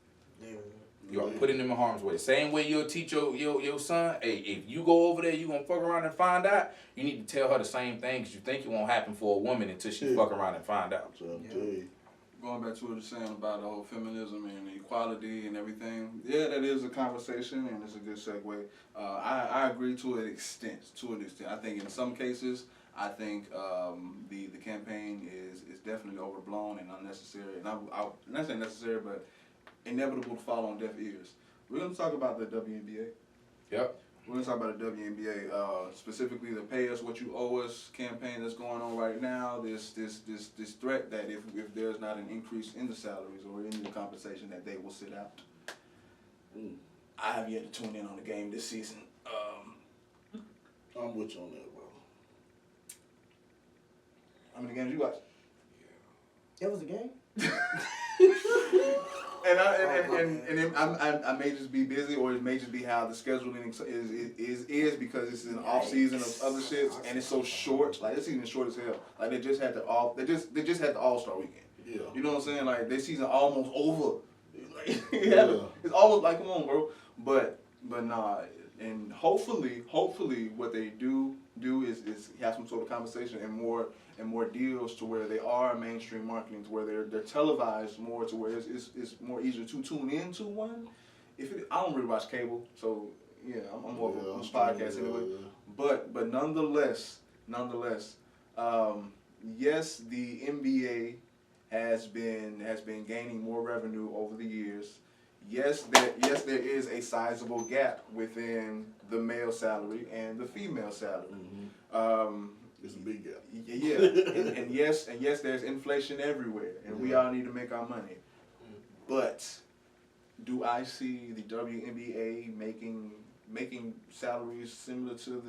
Speaker 1: You are putting them in harm's way. Same way you'll teach your son, hey, if you go over there, you gonna fuck around and find out, you need to tell her the same thing, because you think it won't happen for a woman until she fuck around and find out.
Speaker 2: Going back to what you're saying about the whole feminism and equality and everything, yeah, that is a conversation and it's a good segue. I agree to an extent. I think in some cases, I think the campaign is definitely overblown and unnecessary. And I'm not saying necessary, but inevitable to fall on deaf ears. We're going to talk about the WNBA.
Speaker 1: Yep.
Speaker 2: We're going to talk about the WNBA, specifically the Pay Us What You Owe Us campaign that's going on right now. This threat that if there's not an increase in the salaries or in the compensation, that they will sit out. I have yet to tune in on the game this season.
Speaker 5: I'm with you on that, bro.
Speaker 2: How many games you watch?
Speaker 4: It was a game.
Speaker 2: And I may just be busy, or it may just be how the scheduling is because this is an off season of other shits, and it's so short. Like this season is short as hell. Like they just had the All-Star weekend. Yeah. You know what I'm saying? Like their season almost over. Like, it's almost like, come on, bro. But nah. And hopefully what they do is have some sort of conversation and more deals to where they are mainstream marketing, to where they're televised more, to where it's more easier to tune into one. I don't really watch cable, so yeah, I'm more of a podcast anyway. But nonetheless, yes, the NBA has been gaining more revenue over the years. Yes, there is a sizable gap within the male salary and the female salary.
Speaker 5: Mm-hmm. It's a big gap.
Speaker 2: Yeah, and yes, there's inflation everywhere, and we all need to make our money. But do I see the WNBA making salaries similar to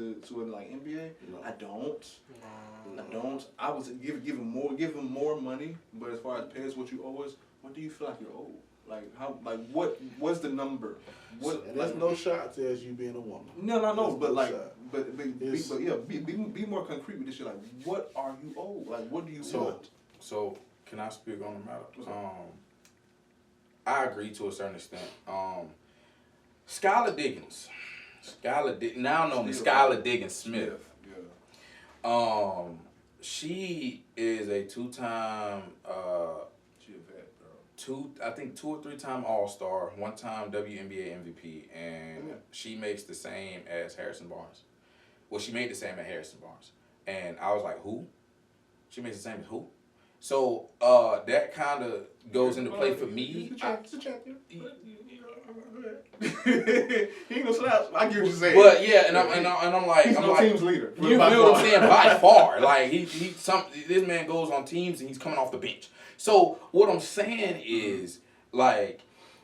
Speaker 2: like NBA? No. I don't. I would give them more money, but as far as Pay Us What You Owe Us, what do you feel like you're owed? Like how? Like what's the number?
Speaker 5: And that's no shot to as you being a woman.
Speaker 2: No, but like, be more concrete with this shit. Like, what are you owed? Like, what do you want?
Speaker 1: So can I speak on the matter? I agree to a certain extent. Skylar Diggins, now known as Skylar Diggins Smith. Yeah. She is a two-time. Two or three time All-Star, one time WNBA MVP, and she makes the same as Harrison Barnes. Well, she made the same as Harrison Barnes, and I was like, who? She makes the same as who? So that kind of goes into play for me.
Speaker 3: He ain't gonna slap. I get what you're saying.
Speaker 1: But yeah, and I'm like,
Speaker 3: he's no team's leader.
Speaker 1: You feel what I'm saying? By far, like this man goes on teams and he's coming off the bench. So what I'm saying is like,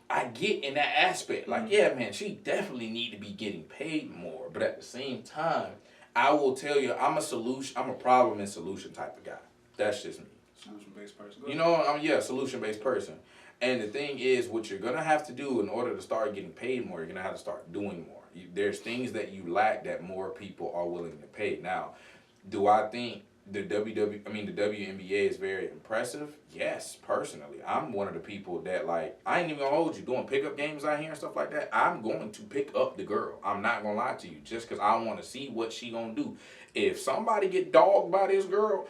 Speaker 1: I get in that aspect. Like, yeah, man, she definitely need to be getting paid more. But at the same time, I will tell you, I'm a problem and solution type of guy. That's just me.
Speaker 2: Solution-based person.
Speaker 1: You know, I'm solution-based person. And the thing is, what you're gonna have to do in order to start getting paid more, you're gonna have to start doing more. There's things that you lack that more people are willing to pay. Now, do I think the WNBA is very impressive? Yes, personally. I'm one of the people that, like, I ain't even gonna hold you doing pickup games out here and stuff like that. I'm going to pick up the girl. I'm not gonna lie to you, just because I want to see what she gonna do. If somebody get dogged by this girl,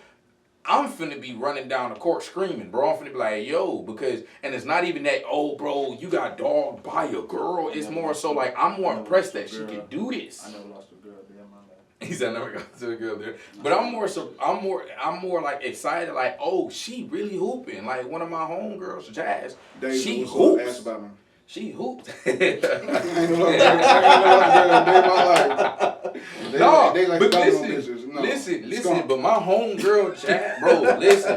Speaker 1: I'm finna be running down the court screaming, bro. I'm finna be like, yo, because, and it's not even that, oh, bro, you got dogged by a girl. It's more so like, I'm more impressed that she can do this.
Speaker 2: I never lost a girl there in my life.
Speaker 1: He said, I never got to a girl there. But I'm more like excited, like, oh, she really hooping. Like one of my homegirls, Jazz, she hoops. She hooped. Listen, but my homegirl Jazz,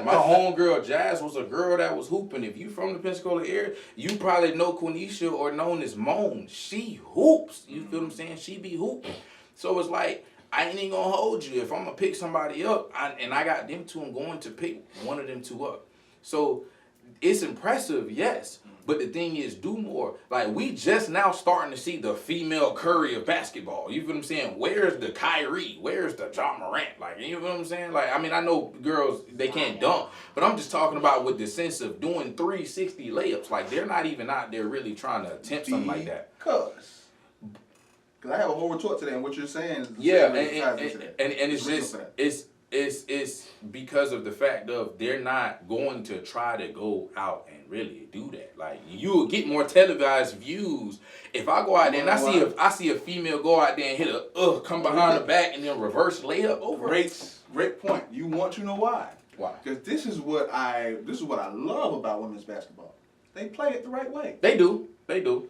Speaker 1: my homegirl Jazz was a girl that was hooping. If you from the Pensacola area, you probably know Quenisha or known as Moan. She hoops. You feel what I'm saying? She be hooping. So it's like, I ain't even gonna hold you. If I'm gonna pick somebody up, and I got them two, I'm going to pick one of them two up. So it's impressive, yes. But the thing is, do more. Like, we just now starting to see the female Curry of basketball. You feel what I'm saying? Where's the Kyrie? Where's the John Morant? Like, you know what I'm saying? Like, I mean, I know girls, they can't dunk. But I'm just talking about with the sense of doing 360 layups. Like, they're not even out there really trying to attempt something like that.
Speaker 3: Because I have a whole retort to that, and what you're saying is...
Speaker 1: Yeah, and it's just... It's because of the fact of they're not going to try to go out and really do that. Like, you will get more televised views if I go out there and I see a female go out there and hit a come behind the back and then reverse layup over.
Speaker 3: Great point. You want to know why?
Speaker 1: Why?
Speaker 3: Because this is what I love about women's basketball. They play it the right way.
Speaker 1: They do.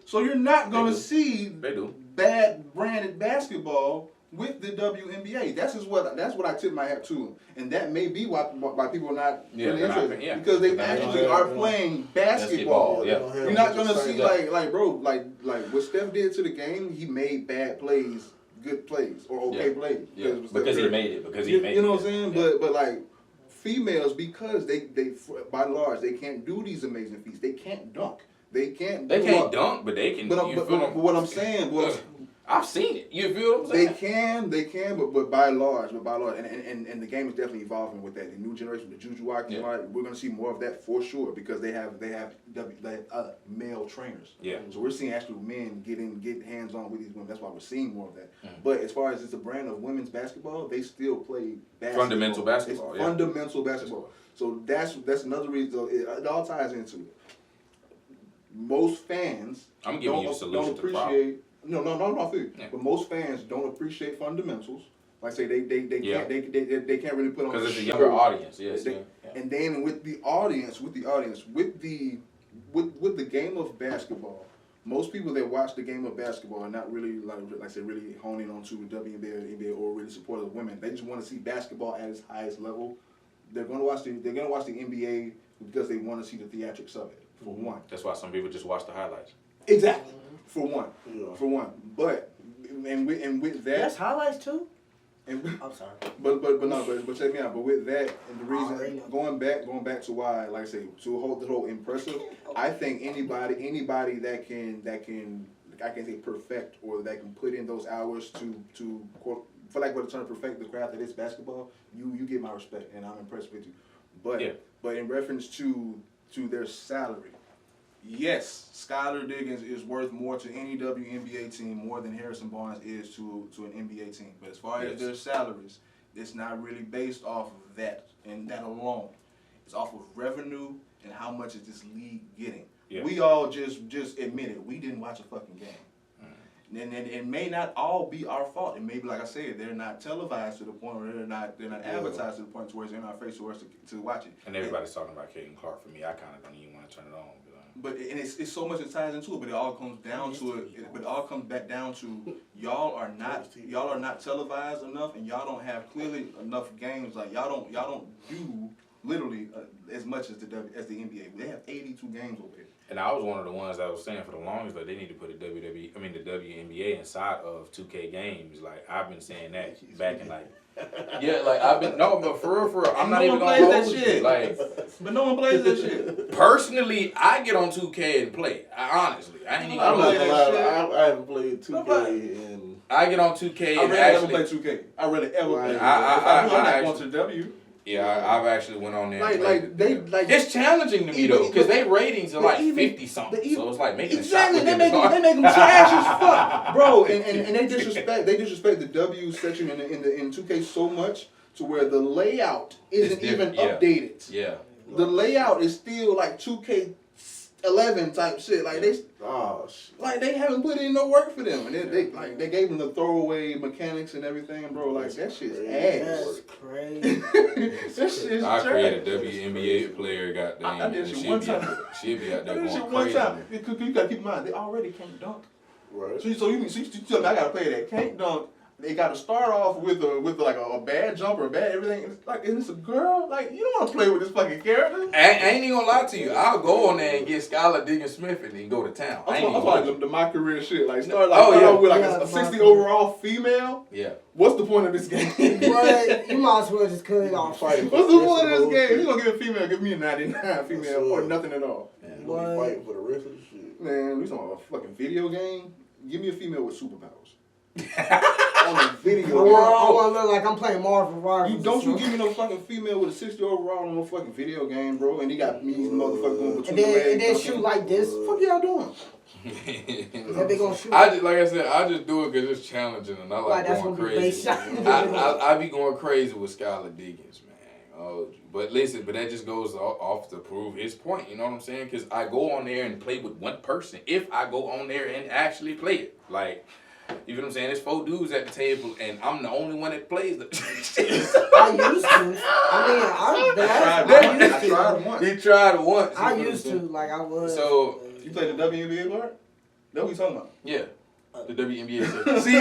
Speaker 3: So you're not going to see
Speaker 1: bad
Speaker 3: branded basketball with the WNBA. That's what I tip my hat to, and that may be why people are not really interested because they actually are playing basketball. You're not gonna see like what Steph did to the game. He made bad plays, good plays, or okay plays.
Speaker 1: Because he made it.
Speaker 3: You know what I'm saying? Yeah. But like females, because they by and large they can't do these amazing feats. They can't dunk. They can't
Speaker 1: dunk, but they can.
Speaker 3: But what I'm saying was.
Speaker 1: I've seen it. You feel what I'm
Speaker 3: saying? They can, but by and large, and the game is definitely evolving with that. The new generation, the Juju Watkins, we're gonna see more of that for sure because they have male trainers.
Speaker 1: Yeah.
Speaker 3: So we're seeing actual men get hands on with these women. That's why we're seeing more of that. But as far as it's a brand of women's basketball, they still play basketball.
Speaker 1: Fundamental basketball.
Speaker 3: It's fundamental basketball. So that's another reason. It all ties into it. Most fans don't appreciate. No, I feel you. Yeah. But most fans don't appreciate fundamentals. Like I say, they can't really put on
Speaker 1: because it's a younger audience. Yes.
Speaker 3: And then with the audience, with the game of basketball, most people that watch the game of basketball are not really like I said, really honing onto WNBA or NBA or really supportive of women. They just want to see basketball at its highest level. They're gonna watch the NBA because they want to see the theatrics of it. For one.
Speaker 1: That's why some people just watch the highlights.
Speaker 3: Exactly. For one, but with that,
Speaker 4: that's highlights too.
Speaker 3: And
Speaker 4: I'm sorry,
Speaker 3: but check me out. But with that, and the reason going back to why, like I say, to hold the whole impressive, I think anybody that can I can say perfect or that can put in those hours to quote, for lack of a term, perfect the craft that is basketball. You get my respect, and I'm impressed with you. But in reference to their salary. Yes, Skylar Diggins is worth more to any WNBA team more than Harrison Barnes is to an NBA team. But as far as their salaries, it's not really based off of that and that alone. It's off of revenue and how much is this league getting. Yeah. We all just admit it. We didn't watch a fucking game.
Speaker 2: And it may not all be our fault. And maybe, like I said, they're not televised to the point where they're not advertised to the point where it's in our face for us to watch it.
Speaker 1: And everybody's talking about Caitlin Clark. For me, I kind of don't even want to turn it on.
Speaker 2: But and it's so much that ties into it. But it all comes down to it. But it all comes back down to y'all are not televised enough, and y'all don't have clearly enough games. Like y'all don't do literally as much as the NBA. They have 82 games over there.
Speaker 1: And I was one of the ones that was saying for the longest that they need to put the WNBA inside of 2K games. Like I've been saying that back in like but for real, I'm not even gonna hold that shit. Like,
Speaker 2: but no one plays that shit.
Speaker 1: Personally, I get on 2K and play. Honestly, I ain't even gonna play that shit.
Speaker 5: I haven't played 2K in.
Speaker 1: I get on 2K and
Speaker 2: actually play 2K. I really ever play. I'm not going to the W.
Speaker 1: Yeah, I've actually went on there.
Speaker 2: It's
Speaker 1: challenging to me though, because they ratings are like 50 something. So it's like making
Speaker 2: exactly. They make them trash as fuck, bro. And they disrespect the W section in 2K so much to where the layout isn't even updated.
Speaker 1: Yeah.
Speaker 2: The layout is still like 2K11 type shit. Like they haven't put in no work for them, and they gave them the throwaway mechanics and everything, bro. Like that shit's ass.
Speaker 4: That's crazy.
Speaker 2: That shit's
Speaker 1: I
Speaker 2: trash.
Speaker 1: created a WNBA player, goddamn.
Speaker 2: I did shit one time.
Speaker 1: She'd be out there going crazy.
Speaker 2: One time. You gotta keep in mind they already can't dunk.
Speaker 5: Right.
Speaker 2: So you tell me I gotta play that can't dunk. They got to start off with like a bad jumper, bad everything. It's like, and it's a girl. Like you don't want to play with this fucking character.
Speaker 1: I ain't even gonna lie to you. I'll go on there and get Skylar Diggins-Smith and then go to town.
Speaker 2: I'm talking about my career shit. Like start off with like a 60 overall female.
Speaker 1: Yeah.
Speaker 2: What's the point of this game?
Speaker 4: But you might as well just cut it off.
Speaker 2: What's the point of this game? You gonna give a female? Give me a 99 female or nothing at all.
Speaker 5: Man, we fighting for the rest of the shit.
Speaker 2: Man, we talking about a fucking video game. Give me a female with superpowers. On a video game.
Speaker 4: I want to look like I'm playing Marvel Rivals.
Speaker 2: You give me no fucking female with a 60 overall on no fucking video game, bro. And he got me motherfucker going between the legs.
Speaker 4: And then shoot like this.
Speaker 2: What y'all doing?
Speaker 4: That they gonna shoot.
Speaker 1: Like I said, I just do it because it's challenging and I like going crazy. I be going crazy with Skylar Diggins, man. Oh, but listen, that just goes off to prove his point. You know what I'm saying? Because I go on there and play with one person. If I go on there and actually play it, like. You feel what I'm saying? There's 4 dudes at the table, and I'm the only one that plays the shit.
Speaker 4: I used to. I
Speaker 2: tried once.
Speaker 1: He tried once.
Speaker 4: I used to, like I was.
Speaker 1: So
Speaker 2: you played the WNBA part? That's what you talking about?
Speaker 1: Yeah. The WNBA. See,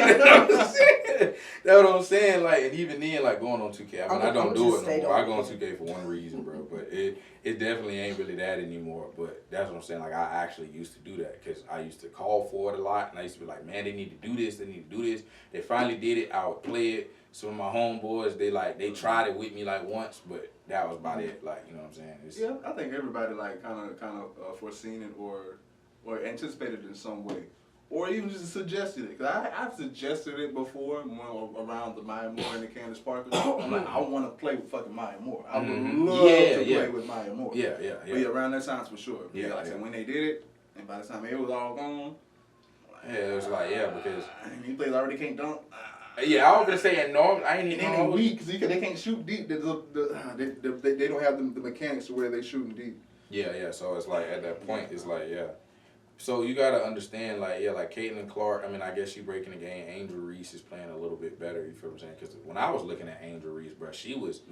Speaker 1: that's what I'm saying. Like, and even then, like going on 2K. I mean, I don't do it no more. I go on 2K for one reason, bro. But it definitely ain't really that anymore. But that's what I'm saying. Like, I actually used to do that because I used to call for it a lot, and I used to be like, man, they need to do this. They need to do this. They finally did it. I would play it. Some of my homeboys, they tried it with me like once, but that was about it. Like, you know what I'm saying?
Speaker 2: I think everybody like kind of foreseen it or anticipated it in some way. Or even just suggested it. Because I've suggested it before around the Maya Moore and the Candace Parker. I'm like, I want to play with fucking Maya Moore. I would love to play with Maya Moore.
Speaker 1: Yeah.
Speaker 2: But yeah, around that time for sure.
Speaker 1: Yeah,
Speaker 2: like I said, when they did it, and by the time it was all gone,
Speaker 1: it was like, because...
Speaker 2: You players already can't dunk.
Speaker 1: Yeah, I was going to say, I ain't even know.
Speaker 2: Weak, because they can't shoot deep. They don't have the mechanics to where they shooting deep.
Speaker 1: Yeah, so it's like, at that point, it's like, So you gotta understand, like Caitlin Clark. I mean, I guess she breaking the game. Angel Reese is playing a little bit better. You feel what I'm saying? Because when I was looking at Angel Reese, bro, she was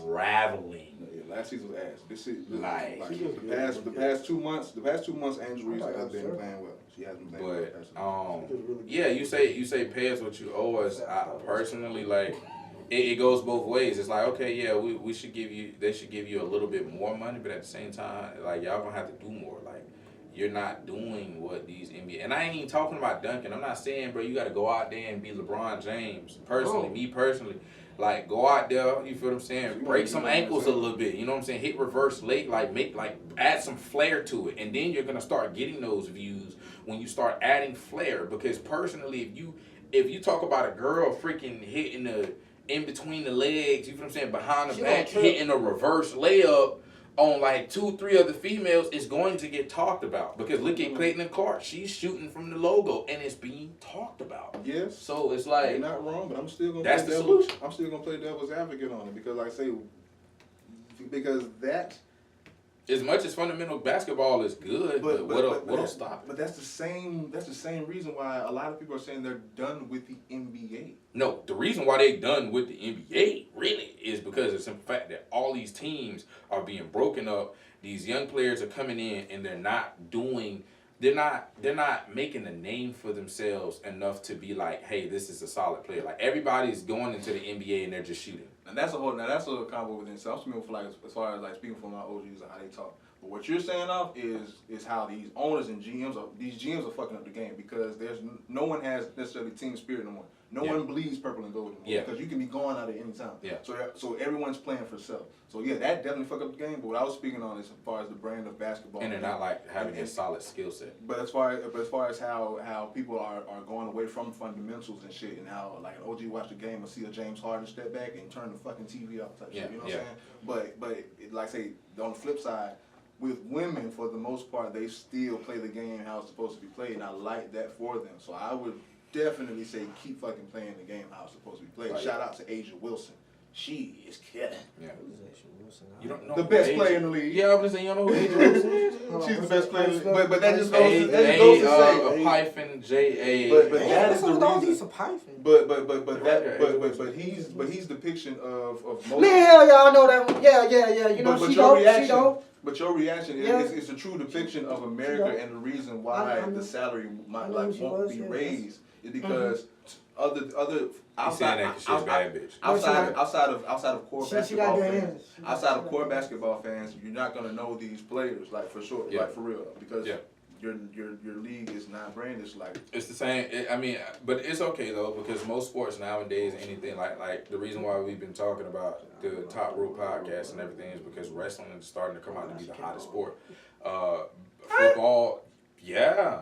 Speaker 1: traveling.
Speaker 2: Yeah, last season was ass. This season, the past 2 months, Angel Reese has been playing well. She hasn't been playing well.
Speaker 1: You say pay us what you owe us. I personally like. It goes both ways. It's like, okay, we should give you. They should give you a little bit more money, but at the same time, like y'all gonna have to do more. Like. You're not doing what these NBA... And I ain't even talking about dunking. I'm not saying, bro, you got to go out there and be LeBron James. Personally, me personally. Like, go out there, you feel what I'm saying? Break some ankles a little bit. You know what I'm saying? Hit reverse late, add some flair to it. And then you're going to start getting those views when you start adding flair. Because personally, if you talk about a girl freaking hitting in between the legs, you feel what I'm saying? Behind the back, hitting a reverse layup, on like 2-3 other females is going to get talked about because look at Caitlin Clark, she's shooting from the logo and it's being talked about.
Speaker 2: Yes.
Speaker 1: So it's like
Speaker 2: you're not wrong, but I'm still gonna.
Speaker 1: That's the solution.
Speaker 2: I'm still gonna play devil's advocate on it because, like I say, because that
Speaker 1: as much as fundamental basketball is good, but what'll stop it?
Speaker 3: But that's the same reason why a lot of people are saying they're done with the NBA.
Speaker 1: No, the reason why they done with the NBA really is because of the simple fact that all these teams are being broken up. These young players are coming in and they're not making a name for themselves enough to be like, hey, this is a solid player. Like everybody's going into the NBA and they're just shooting.
Speaker 3: And that's a combo within itself. I'm speaking for as far as speaking for my OGs and how they talk. But what you're saying is how these owners and these GMs are fucking up the game because no one has necessarily team spirit no more. No one bleeds purple and gold anymore because you can be gone out at any time. Yeah. So everyone's playing for self. So yeah, that definitely fucked up the game. But what I was speaking on is as far as the brand of basketball.
Speaker 1: And they're not having a solid skill set.
Speaker 3: But as far as how people are going away from fundamentals and shit, and how like an OG watch the game and see a James Harden step back and turn the fucking TV off type shit. You know what I'm saying? But like I say, on the flip side, with women for the most part, they still play the game how it's supposed to be played, and I like that for them. So I would definitely say keep fucking playing the game how it's supposed to be played. Shout out to Asia Wilson. She is killing.
Speaker 1: Yeah. You don't know
Speaker 3: the best player in the league.
Speaker 1: Yeah, I was gonna say you don't know who Asia Wilson is.
Speaker 3: She's the best player in the league. But that just goes to say
Speaker 1: hyphen J-A.
Speaker 3: But that is the reason. But he's depiction of most.
Speaker 4: Man, hell yeah, I know that one. Yeah. You know, she don't.
Speaker 3: But your reaction is a true depiction of America, and the reason why the salary won't be raised is because other outside of core basketball fans, outside of core basketball fans, you're not gonna know these players like for sure, like for real, because your league is not branded like.
Speaker 1: It's the same. But it's okay though because most sports nowadays, anything like the reason why we've been talking about the Top Rope podcast and everything is because wrestling is starting to come out to be the hottest sport. Football, yeah.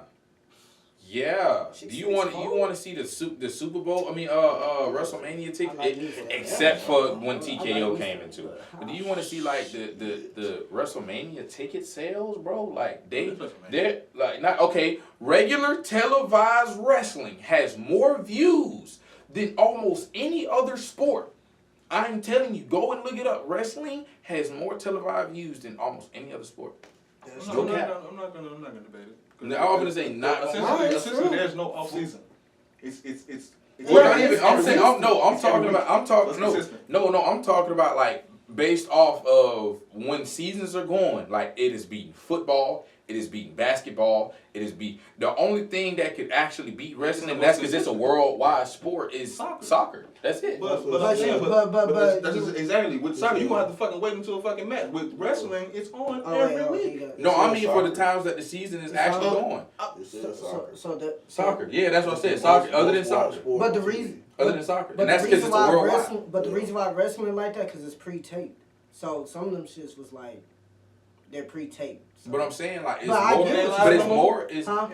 Speaker 1: Do you want to see the Super Bowl? WrestleMania ticket, except for when TKO came into it. But do you want to see like the WrestleMania ticket sales, bro? Like they're like not okay. Regular televised wrestling has more views than almost any other sport. I'm telling you, go and look it up. Wrestling has more televised views than almost any other sport.
Speaker 3: I'm not gonna debate it.
Speaker 1: No, I'm gonna say not.
Speaker 3: Essentially, there's no off season. It's.
Speaker 1: Well, not even. I'm talking about like based off of when seasons are going. Like it is beating football. It is beating basketball. It is the only thing that could actually beat wrestling, and that's because it's a worldwide sport, is soccer. That's it.
Speaker 3: But that's exactly with soccer. You gonna have to fucking wait until a fucking match. With wrestling, it's on every week.
Speaker 1: No, I mean for the times that the season is actually going. Soccer. Yeah, that's what I said. Soccer. Other than soccer.
Speaker 4: But the reason.
Speaker 1: Other than soccer. And that's because it's a worldwide.
Speaker 4: But the reason why wrestling like that because it's pre-taped. So some of them shits was like they're pre-taped. So.
Speaker 1: But I'm saying like it's more. It's
Speaker 4: live,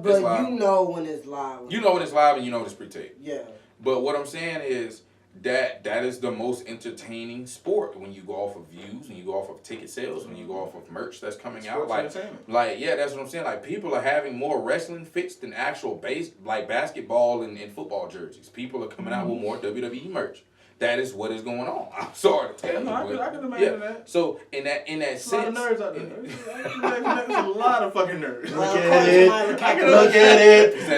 Speaker 4: but you know when it's live.
Speaker 1: You know when it's live and you know when it's pre-taped.
Speaker 4: Yeah.
Speaker 1: But what I'm saying is that is the most entertaining sport when you go off of views, when you go off of ticket sales, when you go off of merch that's coming out. That's what I'm saying. Like people are having more wrestling fits than actual basketball and football jerseys. People are coming out with more WWE merch. That is what is going on. I'm sorry to tell you.
Speaker 3: I can imagine that.
Speaker 1: So in that sense, a lot of
Speaker 3: nerds out there. There's a lot of fucking nerds.
Speaker 5: Look at it.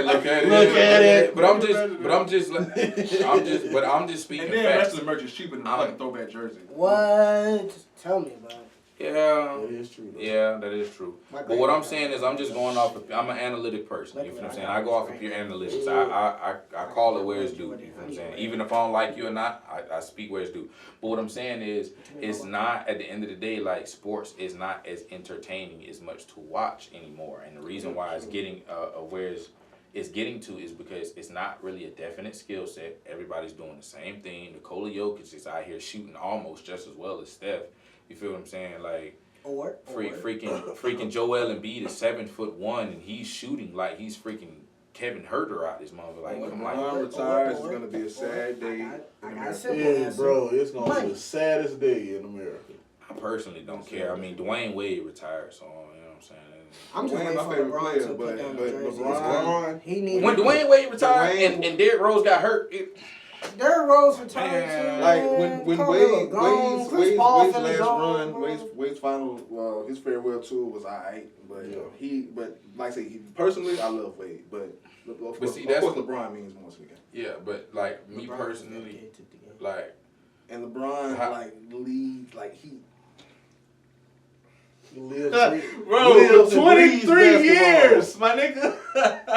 Speaker 1: Look at it. But I'm just speaking.
Speaker 3: And then the rest of the merch is cheaper than a fucking throwback jersey.
Speaker 4: What? Tell me about it.
Speaker 1: Yeah,
Speaker 5: that is true. Though.
Speaker 1: Yeah, that is true. But what I'm saying is, I'm just going off. I'm an analytic person. You know what I'm saying? I go off of pure analytics. I call it where it's due. You know what I'm saying? Even if I don't like you or not, I speak where it's due. But what I'm saying is, it's not at the end of the day like sports is not as entertaining as much to watch anymore. And the reason why it's getting where it's getting to is because it's not really a definite skill set. Everybody's doing the same thing. Nikola Jokic is out here shooting almost just as well as Steph. You feel what I'm saying? Like, freaking Joel Embiid is 7'1" and he's shooting like he's freaking Kevin Herter out this mother. Like, I'm like,
Speaker 3: LeBron retires. It's gonna be a sad day.
Speaker 5: Bro, it's gonna be the saddest day in America.
Speaker 1: I personally don't care. I mean, Dwayne Wade retired, so you know what I'm saying.
Speaker 4: I'm just waiting for LeBron to put down the jersey.
Speaker 3: LeBron,
Speaker 1: when Dwayne Wade retired and Derrick Rose got hurt.
Speaker 4: Derrick Rose retired too.
Speaker 3: Like when Wade's final his farewell tour was alright, but but like I say, personally I love Wade, but of course LeBron means more to the game.
Speaker 1: Yeah, but like me personally, like
Speaker 3: and LeBron like leads like he.
Speaker 2: Bro, 23 years, my nigga.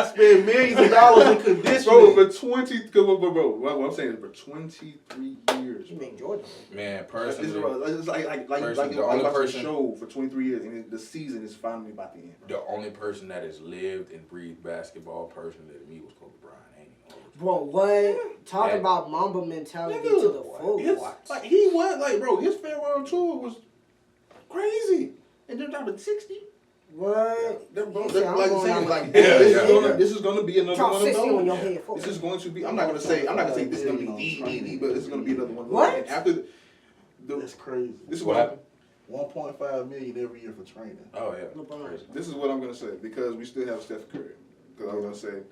Speaker 5: Spend millions of dollars in conditioning.
Speaker 3: Bro, what I'm saying is for 23 years.
Speaker 4: You make Jordan.
Speaker 1: Man, personally,
Speaker 3: it's like the only person show for 23 years, and the season is finally about to end. Bro.
Speaker 1: The only person that has lived and breathed basketball personally to me was Kobe Bryant.
Speaker 4: Bro, what? Talk about Mamba mentality to the full.
Speaker 3: Like he went bro, his farewell tour was crazy. And they're down to 60.
Speaker 4: What?
Speaker 3: This is gonna be another one of those. This is going to be. I'm not gonna say this is gonna be the, but this is gonna be another one.
Speaker 4: What?
Speaker 3: And after
Speaker 5: that's crazy.
Speaker 3: This is what happened.
Speaker 5: 1.5 million every year for training.
Speaker 1: Oh yeah.
Speaker 3: This is what I'm gonna say because we still have Steph Curry. Because I'm gonna say.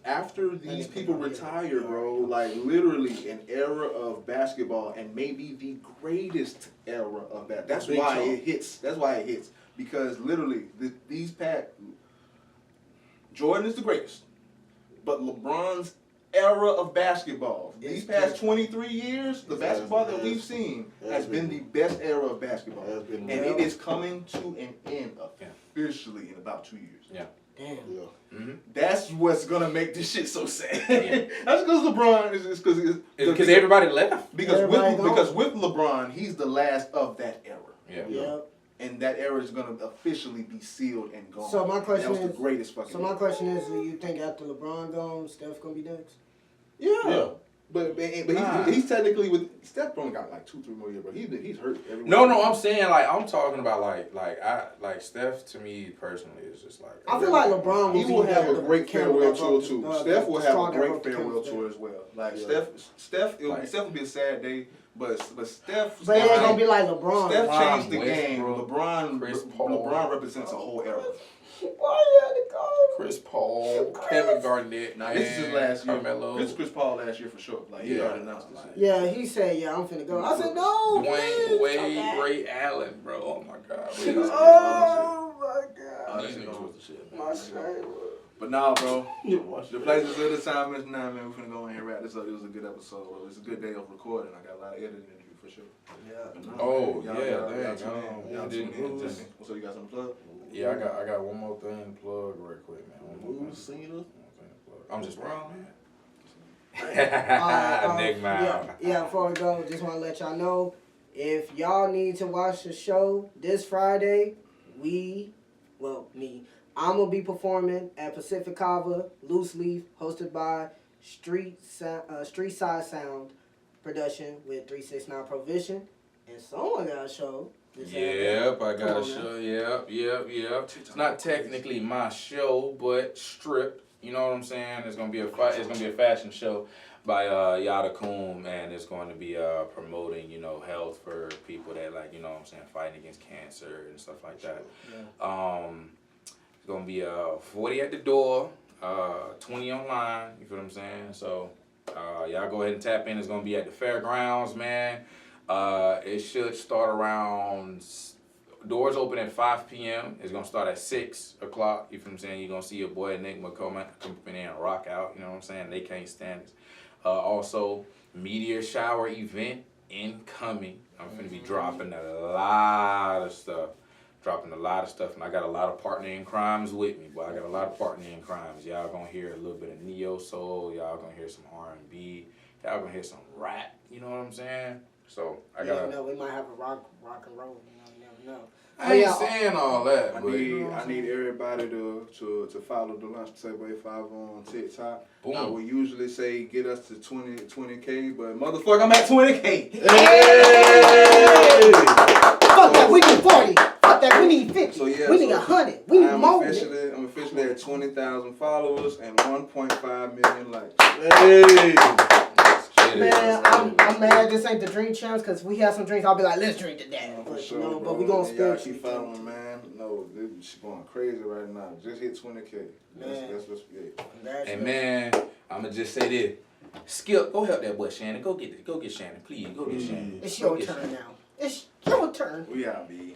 Speaker 3: After these people retire, bro, like literally an era of basketball and maybe the greatest era of that. That's why it hits. That's why it hits. Because literally, Jordan is the greatest. But LeBron's era of basketball, these past 23 years, the basketball that we've seen has been the best era of basketball. And it is coming to an end officially in about 2 years.
Speaker 1: Yeah.
Speaker 4: Damn.
Speaker 5: Yeah.
Speaker 1: Mm-hmm.
Speaker 3: That's what's gonna make this shit so sad. That's because LeBron is
Speaker 1: because everybody left.
Speaker 3: Because with LeBron, he's the last of that era.
Speaker 1: Yeah.
Speaker 3: And that era is gonna officially be sealed and gone.
Speaker 4: So my question
Speaker 3: is, the greatest fucking.
Speaker 4: So my question is, do you think after LeBron gone, Steph gonna be next?
Speaker 3: Yeah. But he's technically with Steph only got like 2-3 more years, bro. He's hurt.
Speaker 1: No, I'm saying I'm talking about like Steph to me personally is just like.
Speaker 4: I feel like LeBron
Speaker 3: will have a great farewell tour too. Steph will have a great farewell tour as well. Like Steph will be a sad day, but Steph.
Speaker 4: But it ain't gonna be like LeBron.
Speaker 3: Steph changed the game. LeBron represents a whole era.
Speaker 4: Why you had to go?
Speaker 1: Chris Paul, Kevin Garnett,
Speaker 3: this is his last year.
Speaker 1: Carmelo.
Speaker 3: This is Chris Paul last year for sure. Like he already announced this.
Speaker 4: Yeah, he said, I'm finna go. I said, no.
Speaker 1: Dwayne Wade, Ray Allen, bro. Oh my God.
Speaker 4: Oh my God.
Speaker 1: These niggas was the shit.
Speaker 4: My shame.
Speaker 3: But nah, bro. The places of the time is now, man. We're finna go in here and wrap this up. It was a good episode. It was a good day of recording. I got a lot of editing to do for sure.
Speaker 1: Yeah.
Speaker 3: So you got some plug?
Speaker 1: Yeah, I got one more thing to plug real quick, man. I'm just wrong, man. Nick Mile.
Speaker 4: Yeah, before we go, just want to let y'all know, if y'all need to watch the show this Friday, me, I'm going to be performing at Pacific Kava, Loose Leaf, hosted by Street Side Sound Production with 369 Provision. And someone got a show.
Speaker 1: Yep, I got a show. Yep. It's not technically my show, but stripped. You know what I'm saying? It's gonna be a fashion show by Yada Koom, and it's going to be promoting, health for people that fighting against cancer and stuff like that. Yeah. It's gonna be 40 at the door, 20 online. You feel what I'm saying? So y'all go ahead and tap in. It's gonna be at the fairgrounds, man. It should start around. Doors open at 5 p.m. It's gonna start at 6 o'clock. You feel what I'm saying? You're gonna see your boy Nick come in and rock out. You know what I'm saying? They can't stand it. Also, meteor shower event incoming. I'm gonna be dropping a lot of stuff. And I got a lot of partnering crimes with me, but I got a lot of partnering crimes. Y'all gonna hear a little bit of neo soul. Y'all gonna hear some R&B. Y'all gonna hear some rap. You know what I'm saying? So I got.
Speaker 4: We might have a rock and roll. You never know.
Speaker 1: I ain't saying all that.
Speaker 3: I need everybody to follow the Lunch Table 85 on TikTok. Boom. I would usually say get us to 20K, but motherfucker, I'm at 20K.
Speaker 4: Hey! Fuck that, we need 40. Fuck that, we need 50. We need 100. We need more.
Speaker 3: I'm officially at 20,000 followers and 1.5 million likes.
Speaker 5: Hey!
Speaker 4: Man, I'm mad this ain't the drink challenge because we have some drinks. I'll be like, let's drink to that. But we gonna spend.
Speaker 3: Keep following, man. No, this shit going crazy right now. Just hit 20K. That's what's good.
Speaker 1: And man, I'ma just say this. Skip, go help that boy Shannon. Go get Shannon, please. Go get Shannon.
Speaker 4: It's your turn now. It's your turn.
Speaker 2: We out, B.